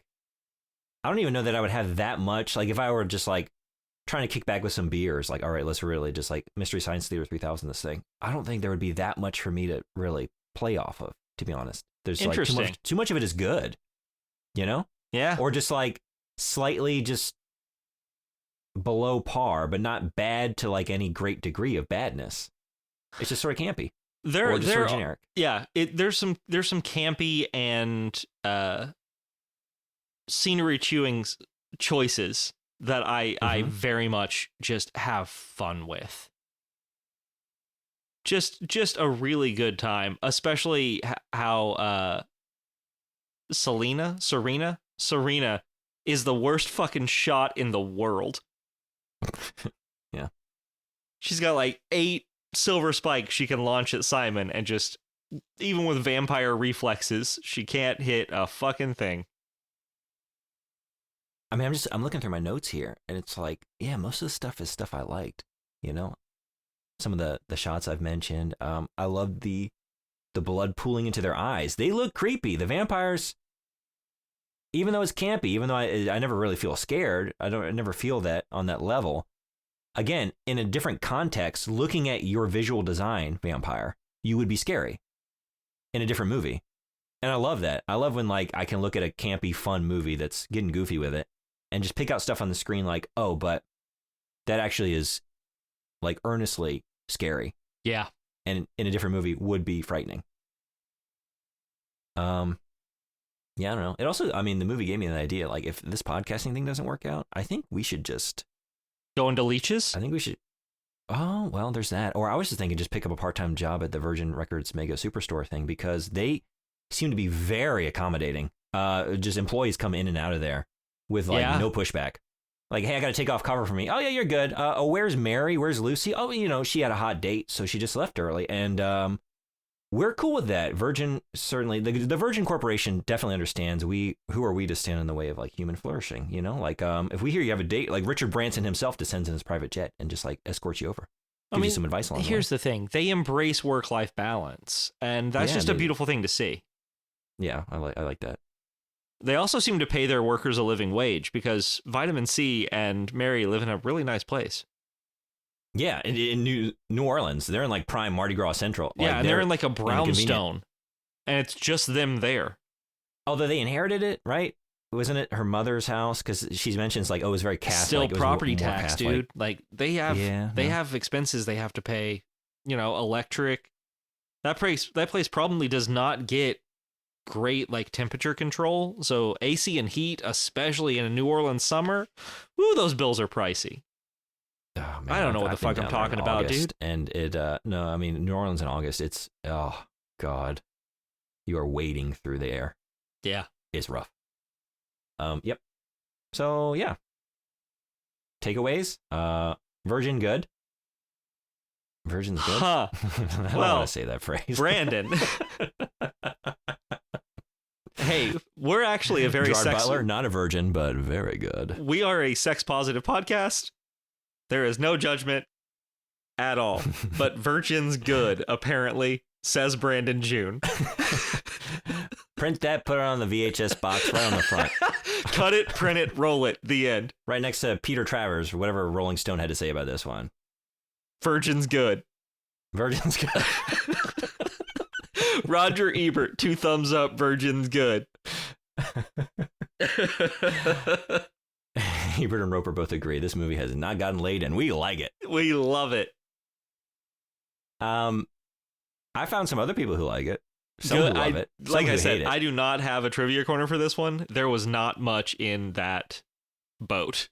I don't even know that I would have that much. Like if I were just like trying to kick back with some beers, like, all right, let's really just like Mystery Science Theater 3000 this thing. I don't think there would be that much for me to really play off of, to be honest. There's like too much of it is good, Yeah. Or just like slightly just below par, but not bad to like any great degree of badness. It's just sort of campy. Or just sort of generic. Yeah. There's some campy and scenery chewing choices that I very much just have fun with. Just a really good time, especially how Serena is the worst fucking shot in the world. Yeah. She's got like 8 silver spikes she can launch at Simon, and just, even with vampire reflexes, she can't hit a fucking thing. I mean, I'm looking through my notes here, and it's like, yeah, most of the stuff is stuff I liked, Some of the shots I've mentioned. I loved the blood pooling into their eyes. They look creepy. The vampires, even though it's campy, even though I never really feel scared, I never feel that on that level. Again, in a different context, looking at your visual design, vampire, you would be scary in a different movie. And I love that. I love when like I can look at a campy, fun movie that's getting goofy with it and just pick out stuff on the screen like, oh, but that actually is like earnestly scary. Yeah. And in a different movie would be frightening. Yeah, I don't know. It also, I mean, the movie gave me an idea. Like, if this podcasting thing doesn't work out, I think we should just go into leeches. I think we should. Oh, well, there's that. Or I was just thinking, just pick up a part-time job at the Virgin Records Mega Superstore thing, because they seem to be very accommodating. Just employees come in and out of there with like no pushback. Like, hey, I got to take off cover for me. Oh yeah, you're good. Oh, where's Mary? Where's Lucy? Oh, she had a hot date, so she just left early, and we're cool with that. Virgin, certainly, the Virgin Corporation definitely understands. Who are we to stand in the way of like human flourishing? Like, if we hear you have a date, like Richard Branson himself descends in his private jet and just like escorts you over. Gives you some advice along the way. Here's the thing: they embrace work-life balance, and that's just a beautiful thing to see. Yeah, I like that. They also seem to pay their workers a living wage, because Vitamin C and Mary live in a really nice place. Yeah, in New Orleans. They're in like prime Mardi Gras Central. Yeah, like, and they're in like a brownstone. Inconvenient. And it's just them there. Although they inherited it, right? Wasn't it her mother's house? Because she mentions like, oh, it was very Catholic. Still it was property more tax, Catholic. dude. Like they have expenses they have to pay. You know, electric. That place probably does not get great like temperature control. So AC and heat, especially in a New Orleans summer, woo, those bills are pricey. Oh, man, I don't know what the fuck I'm talking about, dude. And it, no, I mean, New Orleans in August, it's, oh, God. You are wading through the air. Yeah. It's rough. Yep. So, yeah. Takeaways. Virgin good. Virgin's good. Huh. I don't Well, want to say that phrase. Brandon. Hey, we're actually a very Gerard Butler, not a virgin, but very good. We are a sex positive podcast. There is no judgment at all. But virgin's good, apparently, says Brandon June. Print that, put it on the VHS box right on the front. Cut it, print it, roll it. The end. Right next to Peter Travers, or whatever Rolling Stone had to say about this one. Virgin's good. Virgin's good. Roger Ebert, 2 thumbs up, Virgin's good. Ebert and Roper both agree this movie has not gotten laid, and we like it. We love it. I found some other people who like it. Some Good. who love it. Some Like who I said, hate it. I do not have a trivia corner for this one. There was not much in that boat.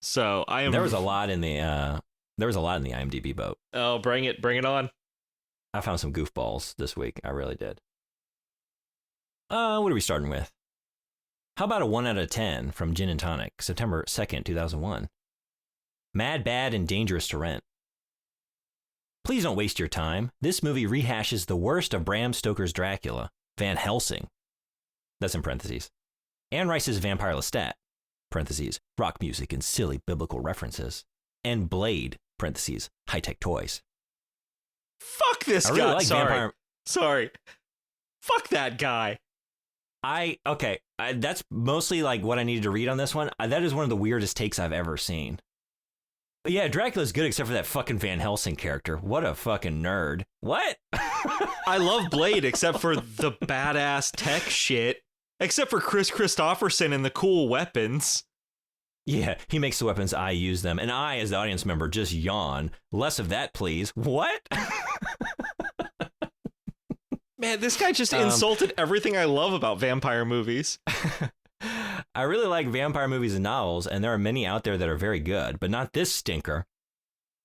So I am. There was a lot in the IMDb boat. Oh, bring it on. I found some goofballs this week. I really did. What are we starting with? How about a 1 out of 10 from Gin and Tonic, September 2nd, 2001? Mad, Bad, and Dangerous to Rent. Please don't waste your time. This movie rehashes the worst of Bram Stoker's Dracula, Van Helsing. That's in parentheses. Anne Rice's Vampire Lestat, parentheses, rock music and silly biblical references. And Blade, parentheses, high-tech toys. Fuck this I guy. really like Sorry. Sorry. Fuck that guy. That's mostly like what I needed to read on this one. That is one of the weirdest takes I've ever seen. But yeah, Dracula's good except for that fucking Van Helsing character. What a fucking nerd. What? I love Blade except for the badass tech shit. Except for Chris Christopherson and the cool weapons. Yeah, he makes the weapons, I use them. And I, as the audience member, just yawn. Less of that, please. What? Man, this guy just insulted everything I love about vampire movies. I really like vampire movies and novels, and there are many out there that are very good, but not this stinker.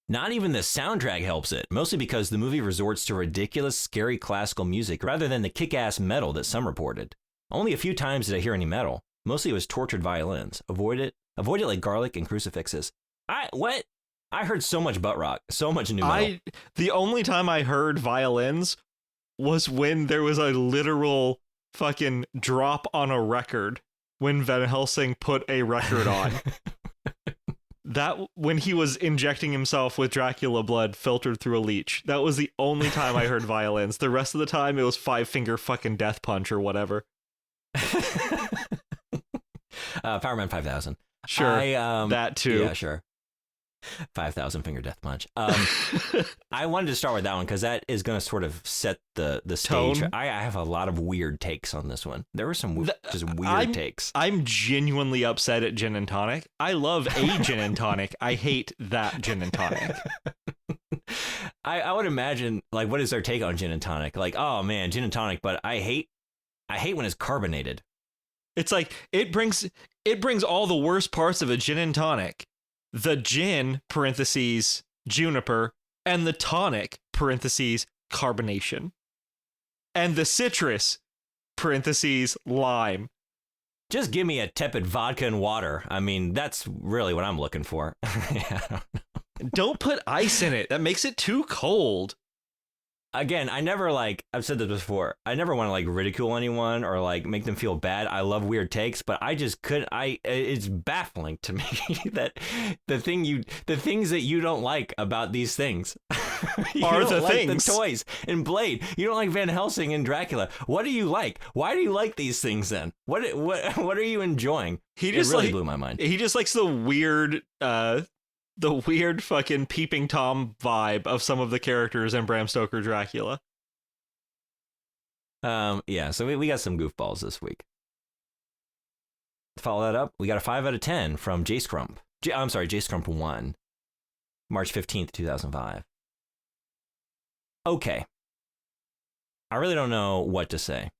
Not even the soundtrack helps it, mostly because the movie resorts to ridiculous, scary classical music rather than the kick-ass metal that some reported. Only a few times did I hear any metal. Mostly it was tortured violins. Avoid it like garlic and crucifixes. What? I heard so much butt rock, so much new metal. The only time I heard violins was when there was a literal fucking drop on a record when Van Helsing put a record on. That when he was injecting himself with Dracula blood filtered through a leech. That was the only time I heard violins. The rest of the time it was 5-finger fucking death punch or whatever. Powerman 5000. Sure, that too. Yeah, sure. 5,000 finger death punch. I wanted to start with that one because that is going to sort of set the stage. Tone. I have a lot of weird takes on this one. There were some just weird takes. I'm genuinely upset at gin and tonic. I love a gin and tonic. I hate that gin and tonic. I would imagine, like, what is their take on gin and tonic? Like, oh man, gin and tonic, but I hate when it's carbonated. It's like it brings all the worst parts of a gin and tonic. The gin, parentheses, juniper, and the tonic, parentheses, carbonation. And the citrus, parentheses, lime. Just give me a tepid vodka and water. I mean, that's really what I'm looking for. Yeah. Don't put ice in it. That makes it too cold. Again, I never I've said this before. I never want to ridicule anyone or make them feel bad. I love weird takes, but I just couldn't. It's baffling to me that the things that you don't like about these things are the things. The toys in Blade. You don't like Van Helsing and Dracula. What do you like? Why do you like these things then? What are you enjoying? It really blew my mind. He just likes the weird the weird fucking peeping Tom vibe of some of the characters in Bram Stoker Dracula. Yeah, so we got some goofballs this week. To follow that up, we got a 5 out of 10 from J Scrump. I'm sorry, J Scrump 1, March 15th, 2005. Okay. I really don't know what to say.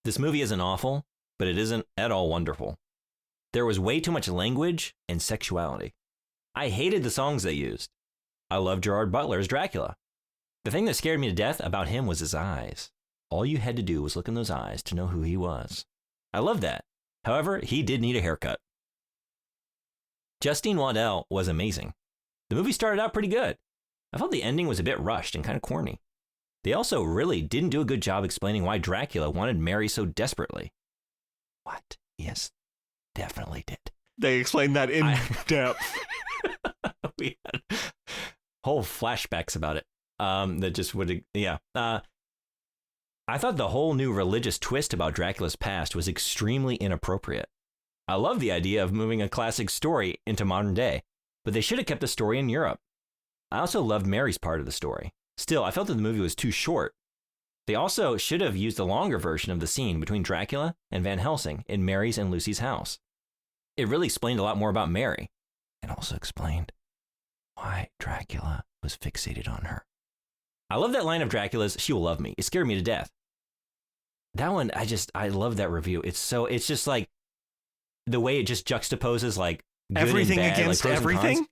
This movie isn't awful, but it isn't at all wonderful. There was way too much language and sexuality. I hated the songs they used. I loved Gerard Butler as Dracula. The thing that scared me to death about him was his eyes. All you had to do was look in those eyes to know who he was. I loved that. However, he did need a haircut. Justine Waddell was amazing. The movie started out pretty good. I felt the ending was a bit rushed and kind of corny. They also really didn't do a good job explaining why Dracula wanted Mary so desperately. What? Yes, definitely did. They explained that in depth. We had whole flashbacks about it. That just would, yeah. I thought the whole new religious twist about Dracula's past was extremely inappropriate. I love the idea of moving a classic story into modern day, but they should have kept the story in Europe. I also loved Mary's part of the story. Still, I felt that the movie was too short. They also should have used the longer version of the scene between Dracula and Van Helsing in Mary's and Lucy's house. It really explained a lot more about Mary, and also explained why Dracula was fixated on her. I love that line of Dracula's, "She will love me." It scared me to death. That one, I love that review. It's just like the way it just juxtaposes like good everything and bad, against like everything.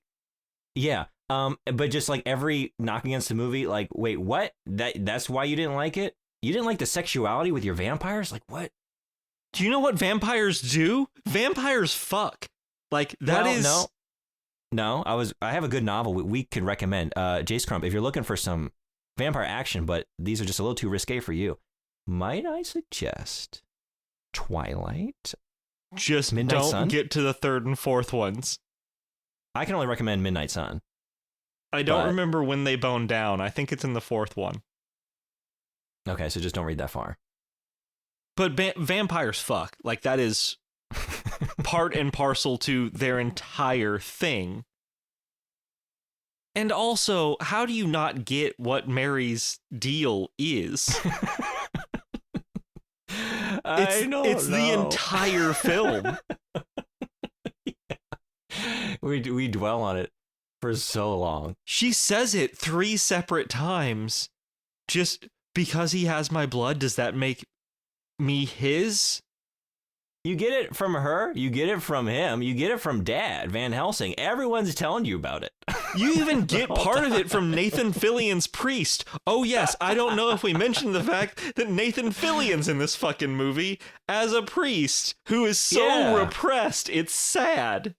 Yeah. But just like every knock against the movie, like, wait, what? That's why you didn't like it? You didn't like the sexuality with your vampires? Like, what? Do you know what vampires do? Vampires fuck. Like, that is... No, I have a good novel we could recommend. Jace Crump, if you're looking for some vampire action, but these are just a little too risque for you, might I suggest Twilight? Just Midnight don't Sun? get to the third and fourth ones. I can only recommend Midnight Sun. I don't remember when they bone down. I think it's in the fourth one. Okay, so just don't read that far. But vampires fuck. Like, that is part and parcel to their entire thing. And also, how do you not get what Mary's deal is? It's the entire film. We dwell on it for so long. She says it 3 separate times. Just because he has my blood, does that make me his? You get it from her, you get it from him, you get it from Dad, Van Helsing. Everyone's telling you about it. You even get part of it from Nathan Fillion's priest. Oh yes, I don't know if we mentioned the fact that Nathan Fillion's in this fucking movie as a priest who is so repressed. It's sad.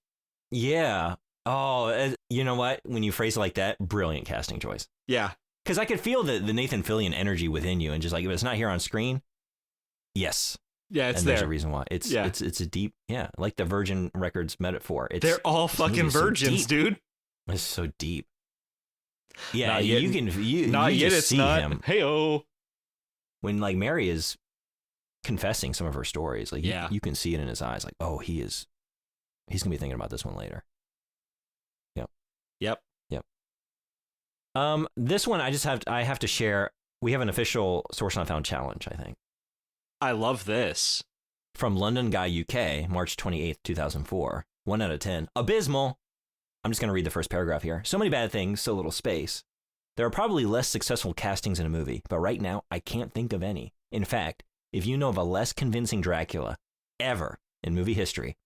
Yeah. Oh, you know what? When you phrase it like that, brilliant casting choice. Yeah. Because I could feel the Nathan Fillion energy within you, and just like, if it's not here on screen, yes. Yeah, it's and there. There's a reason why. It's a deep, like the Virgin Records metaphor. They're all fucking virgins, dude. It's so deep. Yeah, not yet, you can. Not you yet. just It's see not. him. Hey-oh. When like Mary is confessing some of her stories, like you can see it in his eyes. Like, oh, he's gonna be thinking about this one later. Yep. This one I have to share. We have an official Source Not Found challenge, I think. I love this. From London Guy UK, March 28th, 2004. 1 out of 10. Abysmal. I'm just going to read the first paragraph here. So many bad things, so little space. There are probably less successful castings in a movie, but right now, I can't think of any. In fact, if you know of a less convincing Dracula ever in movie history,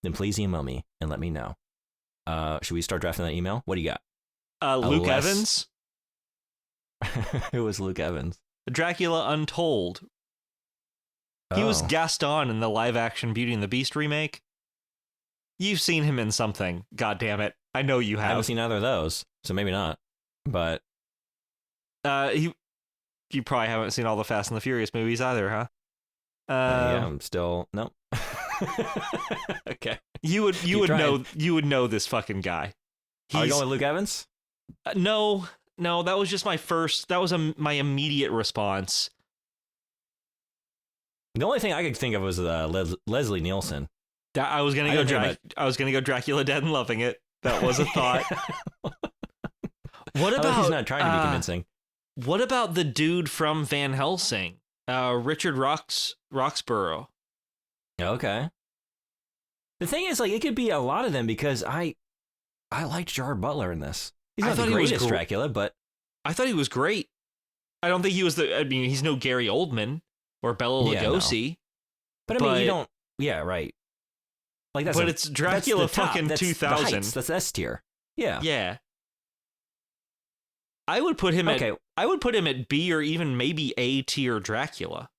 then please email me and let me know. Should we start drafting that email? What do you got? Luke Evans. Who was Luke Evans? Dracula Untold. He was Gaston in the live-action Beauty and the Beast remake. You've seen him in something. God damn it. I know you have. I haven't seen either of those, so maybe not. But you probably haven't seen all the Fast and the Furious movies either, huh? Yeah, I'm still no. Okay. You would know this fucking guy. Are you going with Luke Evans? No, that was just my first. That was my immediate response. The only thing I could think of was Leslie Nielsen. I was gonna go Dracula Dead and Loving It. That was a thought. What about he's not trying to be convincing. What about the dude from Van Helsing, Richard Roxburgh? Okay. The thing is, like, it could be a lot of them because I liked Gerard Butler in this. He's not the greatest Dracula, but I thought he was great. I don't think he was he's no Gary Oldman or Bela Lugosi. No. But I mean, you don't. Yeah, right. Like but it's Dracula fucking 2000. That's S tier. Yeah. Yeah. I would put him at B or even maybe A tier Dracula.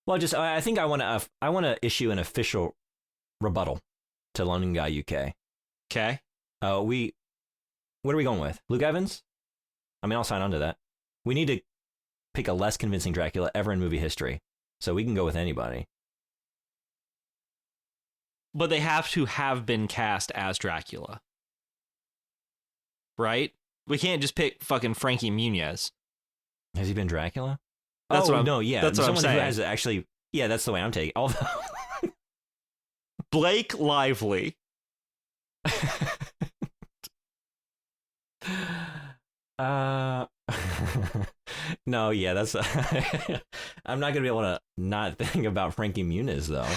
Well, I think I want to issue an official rebuttal to London Guy UK. Okay. What are we going with? Luke Evans? I mean, I'll sign on to that. We need to pick a less convincing Dracula ever in movie history. So we can go with anybody. But they have to have been cast as Dracula. Right? We can't just pick fucking Frankie Muniz. Has he been Dracula? That's what I'm saying. Who has actually, that's the way I'm taking. Although Blake Lively. No, yeah, that's. I'm not gonna be able to not think about Frankie Muniz though.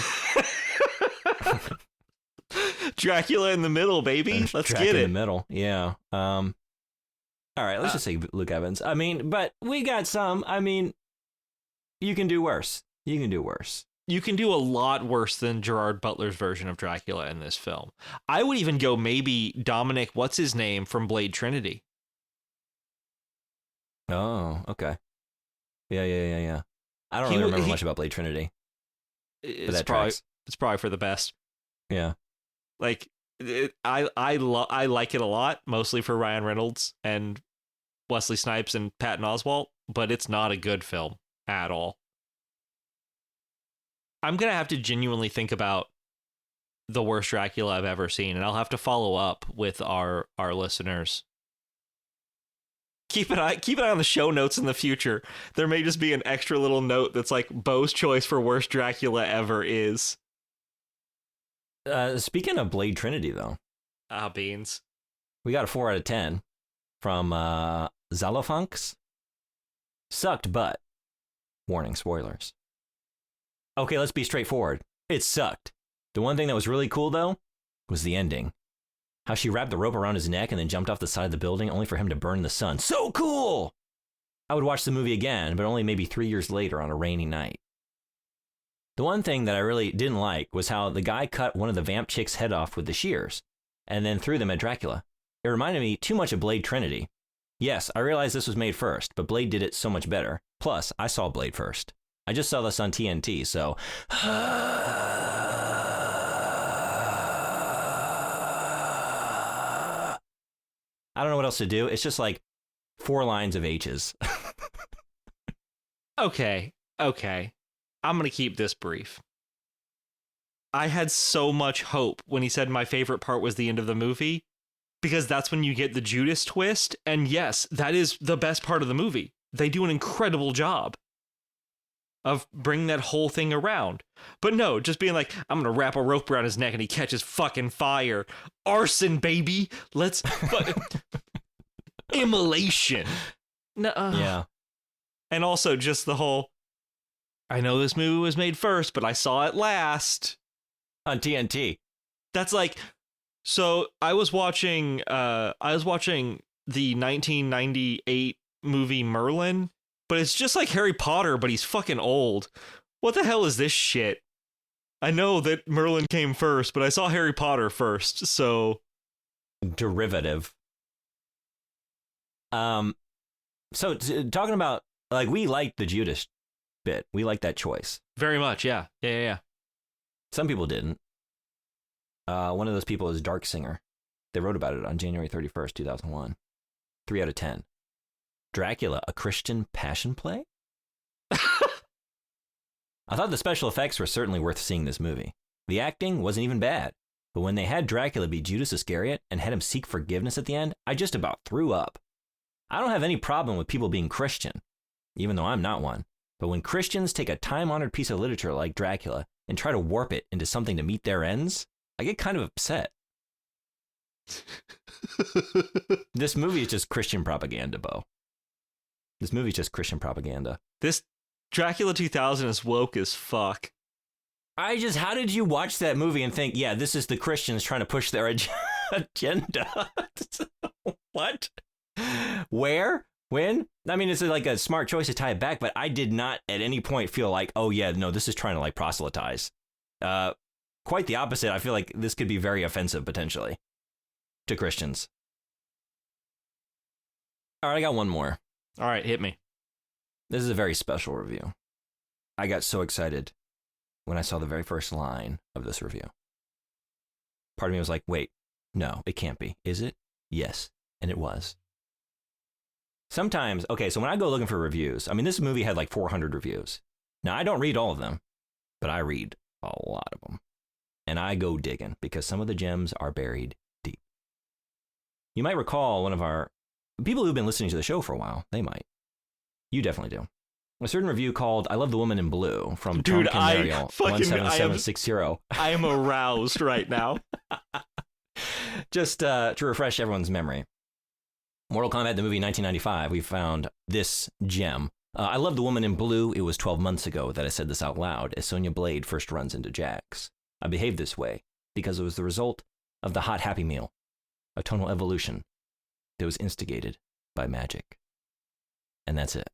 Dracula in the middle, baby. Let's Dracula get it. In the middle, yeah. All right, let's just say Luke Evans. I mean, but we got some. I mean, you can do worse. You can do worse. You can do a lot worse than Gerard Butler's version of Dracula in this film. I would even go maybe Dominic, what's his name, from Blade Trinity. Oh, okay. Yeah. I don't really remember much about Blade Trinity. It's probably for the best. Yeah. Like, I like it a lot, mostly for Ryan Reynolds and Wesley Snipes and Patton Oswalt, but it's not a good film at all. I'm going to have to genuinely think about the worst Dracula I've ever seen, and I'll have to follow up with our listeners. Keep an eye on the show notes in the future. There may just be an extra little note that's like, Beau's choice for worst Dracula ever is. Speaking of Blade Trinity, though. Beans. We got a 4 out of 10 from Zalofunks. Sucked butt. Warning, spoilers. Okay, let's be straightforward. It sucked. The one thing that was really cool, though, was the ending. How she wrapped the rope around his neck and then jumped off the side of the building only for him to burn in the sun. So cool! I would watch the movie again, but only maybe 3 years later on a rainy night. The one thing that I really didn't like was how the guy cut one of the vamp chick's head off with the shears and then threw them at Dracula. It reminded me too much of Blade Trinity. Yes, I realize this was made first, but Blade did it so much better. Plus, I saw Blade first. I just saw this on TNT, so... I don't know what else to do. It's just like 4 lines of H's. Okay. I'm going to keep this brief. I had so much hope when he said my favorite part was the end of the movie, because that's when you get the Judas twist. And yes, that is the best part of the movie. They do an incredible job of bringing that whole thing around. But no, just being like, I'm going to wrap a rope around his neck and he catches fucking fire. Arson, baby. Let's... Immolation. Yeah. And also just the whole, I know this movie was made first, but I saw it last. On TNT. That's like, so I was watching the 1998 movie Merlin, but it's just like Harry Potter, but he's fucking old. What the hell is this shit? I know that Merlin came first, but I saw Harry Potter first, so... Derivative. So talking about, like, we liked the Judas bit. We liked that choice. Very much, yeah. Yeah. Some people didn't. One of those people is Dark Singer. They wrote about it on January 31st, 2001. 3 out of 10. Dracula, a Christian passion play? I thought the special effects were certainly worth seeing this movie. The acting wasn't even bad. But when they had Dracula be Judas Iscariot and had him seek forgiveness at the end, I just about threw up. I don't have any problem with people being Christian, even though I'm not one. But when Christians take a time-honored piece of literature like Dracula and try to warp it into something to meet their ends, I get kind of upset. This movie is just Christian propaganda, Beau. This movie is just Christian propaganda. This Dracula 2000 is woke as fuck. How did you watch that movie and think, yeah, this is the Christians trying to push their agenda? What? Where? When? I mean, it's like a smart choice to tie it back, but I did not at any point feel like, oh yeah, no, this is trying to like proselytize. Quite the opposite. I feel like this could be very offensive potentially to Christians. All right, I got one more. All right, hit me. This is a very special review. I got so excited when I saw the very first line of this review. Part of me was like, wait, no, it can't be. Is it? Yes, and it was. Sometimes, okay, so when I go looking for reviews, I mean, this movie had like 400 reviews. Now, I don't read all of them, but I read a lot of them. And I go digging because some of the gems are buried deep. You might recall one of our people who've been listening to the show for a while. They might. You definitely do. A certain review called I Love the Woman in Blue from Tom Canariel 17760. I am aroused right now. Just to refresh everyone's memory. Mortal Kombat, the movie 1995, we found this gem. I Love the Woman in Blue. It was 12 months ago that I said this out loud as Sonya Blade first runs into Jax. I behaved this way because it was the result of the hot Happy Meal, a tonal evolution that was instigated by magic. And that's it.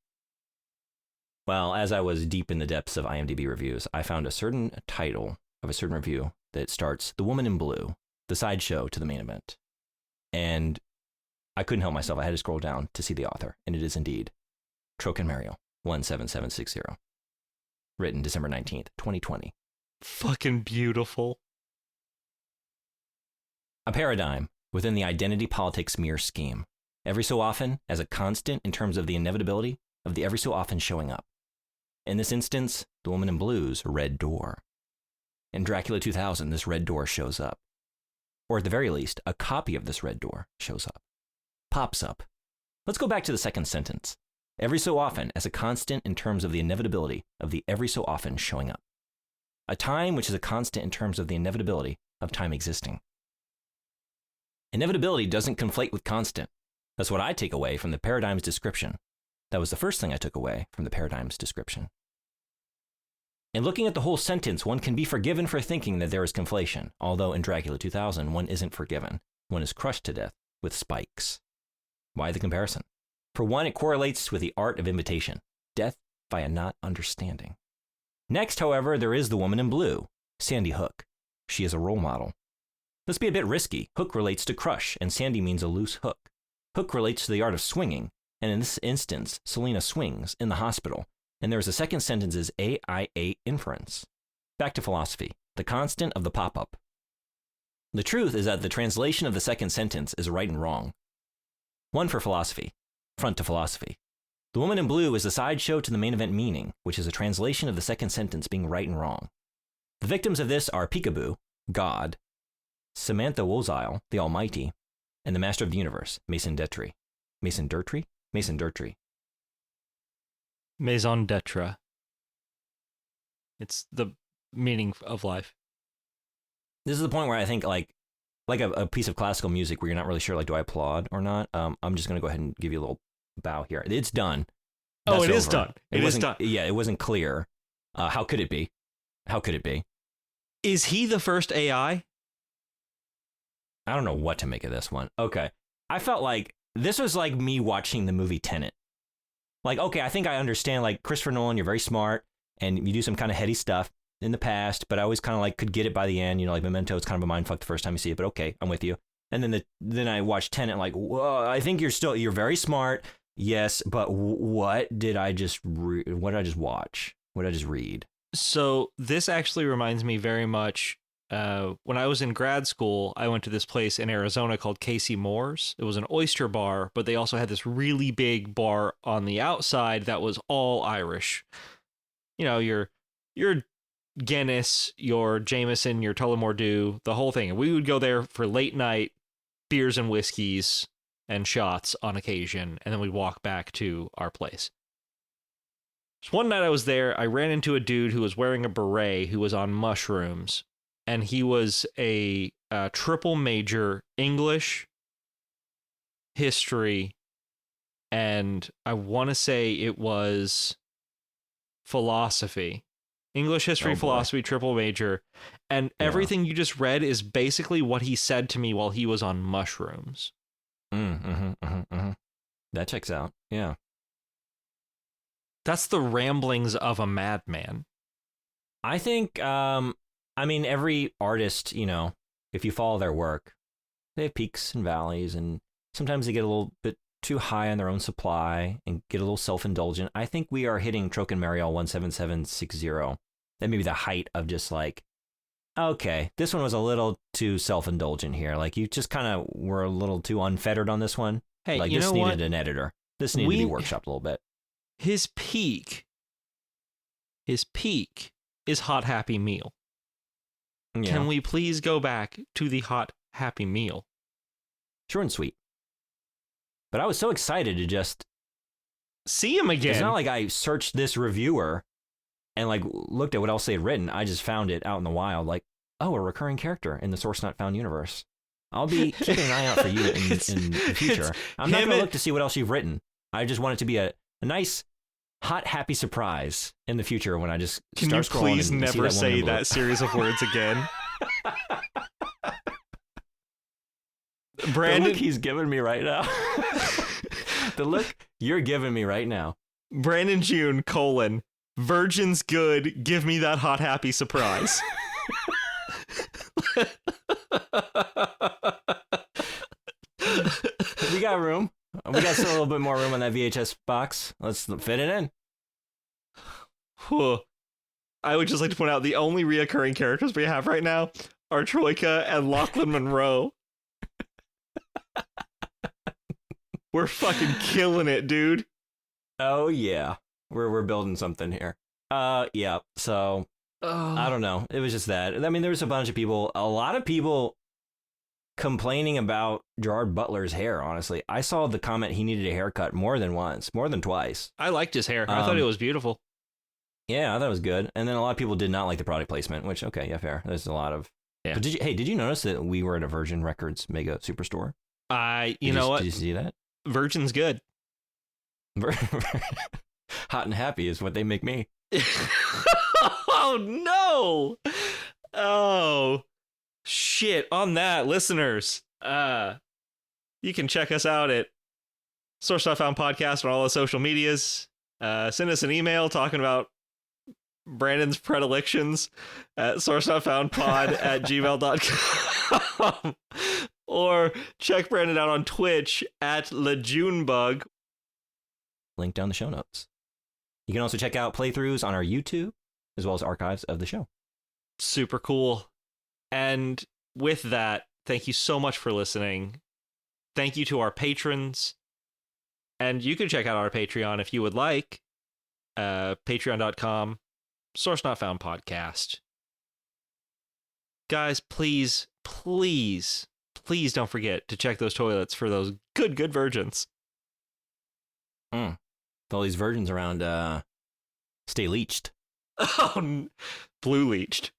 Well, as I was deep in the depths of IMDb reviews, I found a certain title of a certain review that starts The Woman in Blue, the sideshow to the main event. And I couldn't help myself. I had to scroll down to see the author, and it is indeed Trocan Mario 17760. Written December 19th, 2020. Fucking beautiful. A paradigm within the identity politics mirror scheme, every so often as a constant in terms of the inevitability of the every so often showing up. In this instance, the Woman in Blue's red door. In Dracula 2000, this red door shows up. Or at the very least, a copy of this red door shows up. Pops up. Let's go back to the second sentence. Every so often as a constant in terms of the inevitability of the every so often showing up. A time which is a constant in terms of the inevitability of time existing. Inevitability doesn't conflate with constant. That's what I take away from the paradigm's description. That was the first thing I took away from the paradigm's description. In looking at the whole sentence, one can be forgiven for thinking that there is conflation, although in Dracula 2000, one isn't forgiven. One is crushed to death with spikes. Why the comparison? For one, it correlates with the art of imitation, death via not understanding. Next, however, there is the Woman in Blue, Sandy Hook. She is a role model. Let's be a bit risky. Hook relates to crush, and Sandy means a loose hook. Hook relates to the art of swinging, and in this instance, Selena swings in the hospital, and there is a second sentence's AIA inference. Back to philosophy, the constant of the pop-up. The truth is that the translation of the second sentence is right and wrong. One for philosophy, front to philosophy. The Woman in Blue is the sideshow to the main event meaning, which is a translation of the second sentence being right and wrong. The victims of this are Peekaboo, God, Samantha Wozile, the Almighty, and the Master of the Universe, Mason Detry. Mason Dertry? Mason Dertry. Maison d'etre. It's the meaning of life. This is the point where I think like a piece of classical music where you're not really sure, like, do I applaud or not? I'm just going to go ahead and give you a little bow here. It's done. Oh, it is done. It is done. Yeah, it wasn't clear. How could it be? How could it be? Is he the first AI? I don't know what to make of this one. Okay. I felt like this was like me watching the movie Tenet. Like, okay, I think I understand, like, Christopher Nolan, you're very smart, and you do some kind of heady stuff in the past, but I always kind of, like, could get it by the end. You know, like, Memento, it's kind of a mindfuck the first time you see it, but okay, I'm with you. And then I watched Tenet, like, whoa, I think you're very smart, yes, but what did I just watch? What did I just read? So this actually reminds me very much, when I was in grad school, I went to this place in Arizona called Casey Moore's. It was an oyster bar, but they also had this really big bar on the outside that was all Irish. You know, your Guinness, your Jameson, your Tullamore Dew, the whole thing. And we would go there for late night beers and whiskeys and shots on occasion, and then we'd walk back to our place. So one night I was there, I ran into a dude who was wearing a beret who was on mushrooms. and he was a triple major: English, history, and I want to say it was philosophy. English, history, philosophy, triple major. And everything you just read is basically what he said to me while he was on mushrooms. That checks out. Yeah. That's the ramblings of a madman. I think, every artist, if you follow their work, they have peaks and valleys, and sometimes they get a little bit too high on their own supply and get a little self-indulgent. I think we are hitting Troken Mariel 17760. That may be the height of just like, okay, this one was a little too self-indulgent here. Like, you just kind of were a little too unfettered on this one. Hey, like, you this know needed what? an editor. This needed to be workshopped a little bit. His peak is Hot Happy Meal. Yeah. Can we please go back to the Hot Happy Meal? Short and sweet. But I was so excited to just see him again. It's not like I searched this reviewer and like looked at what else they had written. I just found it out in the wild, like, oh, a recurring character in the Source Not Found universe. I'll be keeping an eye out for you in the future. I'm not going to look to see what else you've written. I just want it to be a nice, hot, happy surprise in the future when I just Can start you scrolling please and never see say that series of words again? Brandon, the look he's giving me right now. The look you're giving me right now. Brandon June, virgin's good, give me that hot, happy surprise. We got room. We got still a little bit more room on that VHS box. Let's fit it in. I would just like to point out the only reoccurring characters we have right now are Troika and Lachlan Monroe. We're fucking killing it, dude. Oh yeah, we're building something here. Yeah. So I don't know. It was just that. I mean, there was a bunch of people. A lot of people complaining about Gerard Butler's hair. Honestly, I saw the comment he needed a haircut more than once, more than twice. I liked his hair. I thought it was beautiful. Yeah, I thought it was good. And then a lot of people did not like the product placement, which yeah, fair. There's a lot of. Yeah. But did you notice that we were at a Virgin Records mega superstore? You know what? Did you see that? Virgin's good. Hot and happy is what they make me. Oh no! Oh shit! On that, listeners, you can check us out at Source Not Found Podcast on all the social medias. Send us an email talking about Brandon's predilections at sourcenotfoundpod@gmail.com. Or check Brandon out on Twitch at LeJunebug. Link down the show notes. You can also check out playthroughs on our YouTube, as well as archives of the show. Super cool. And with that, thank you so much for listening. Thank you to our patrons. And you can check out our Patreon if you would like. Patreon.com, Source Not Found Podcast. Guys, please don't forget to check those toilets for those good virgins. With all these virgins around, stay leeched. Oh, blue leeched.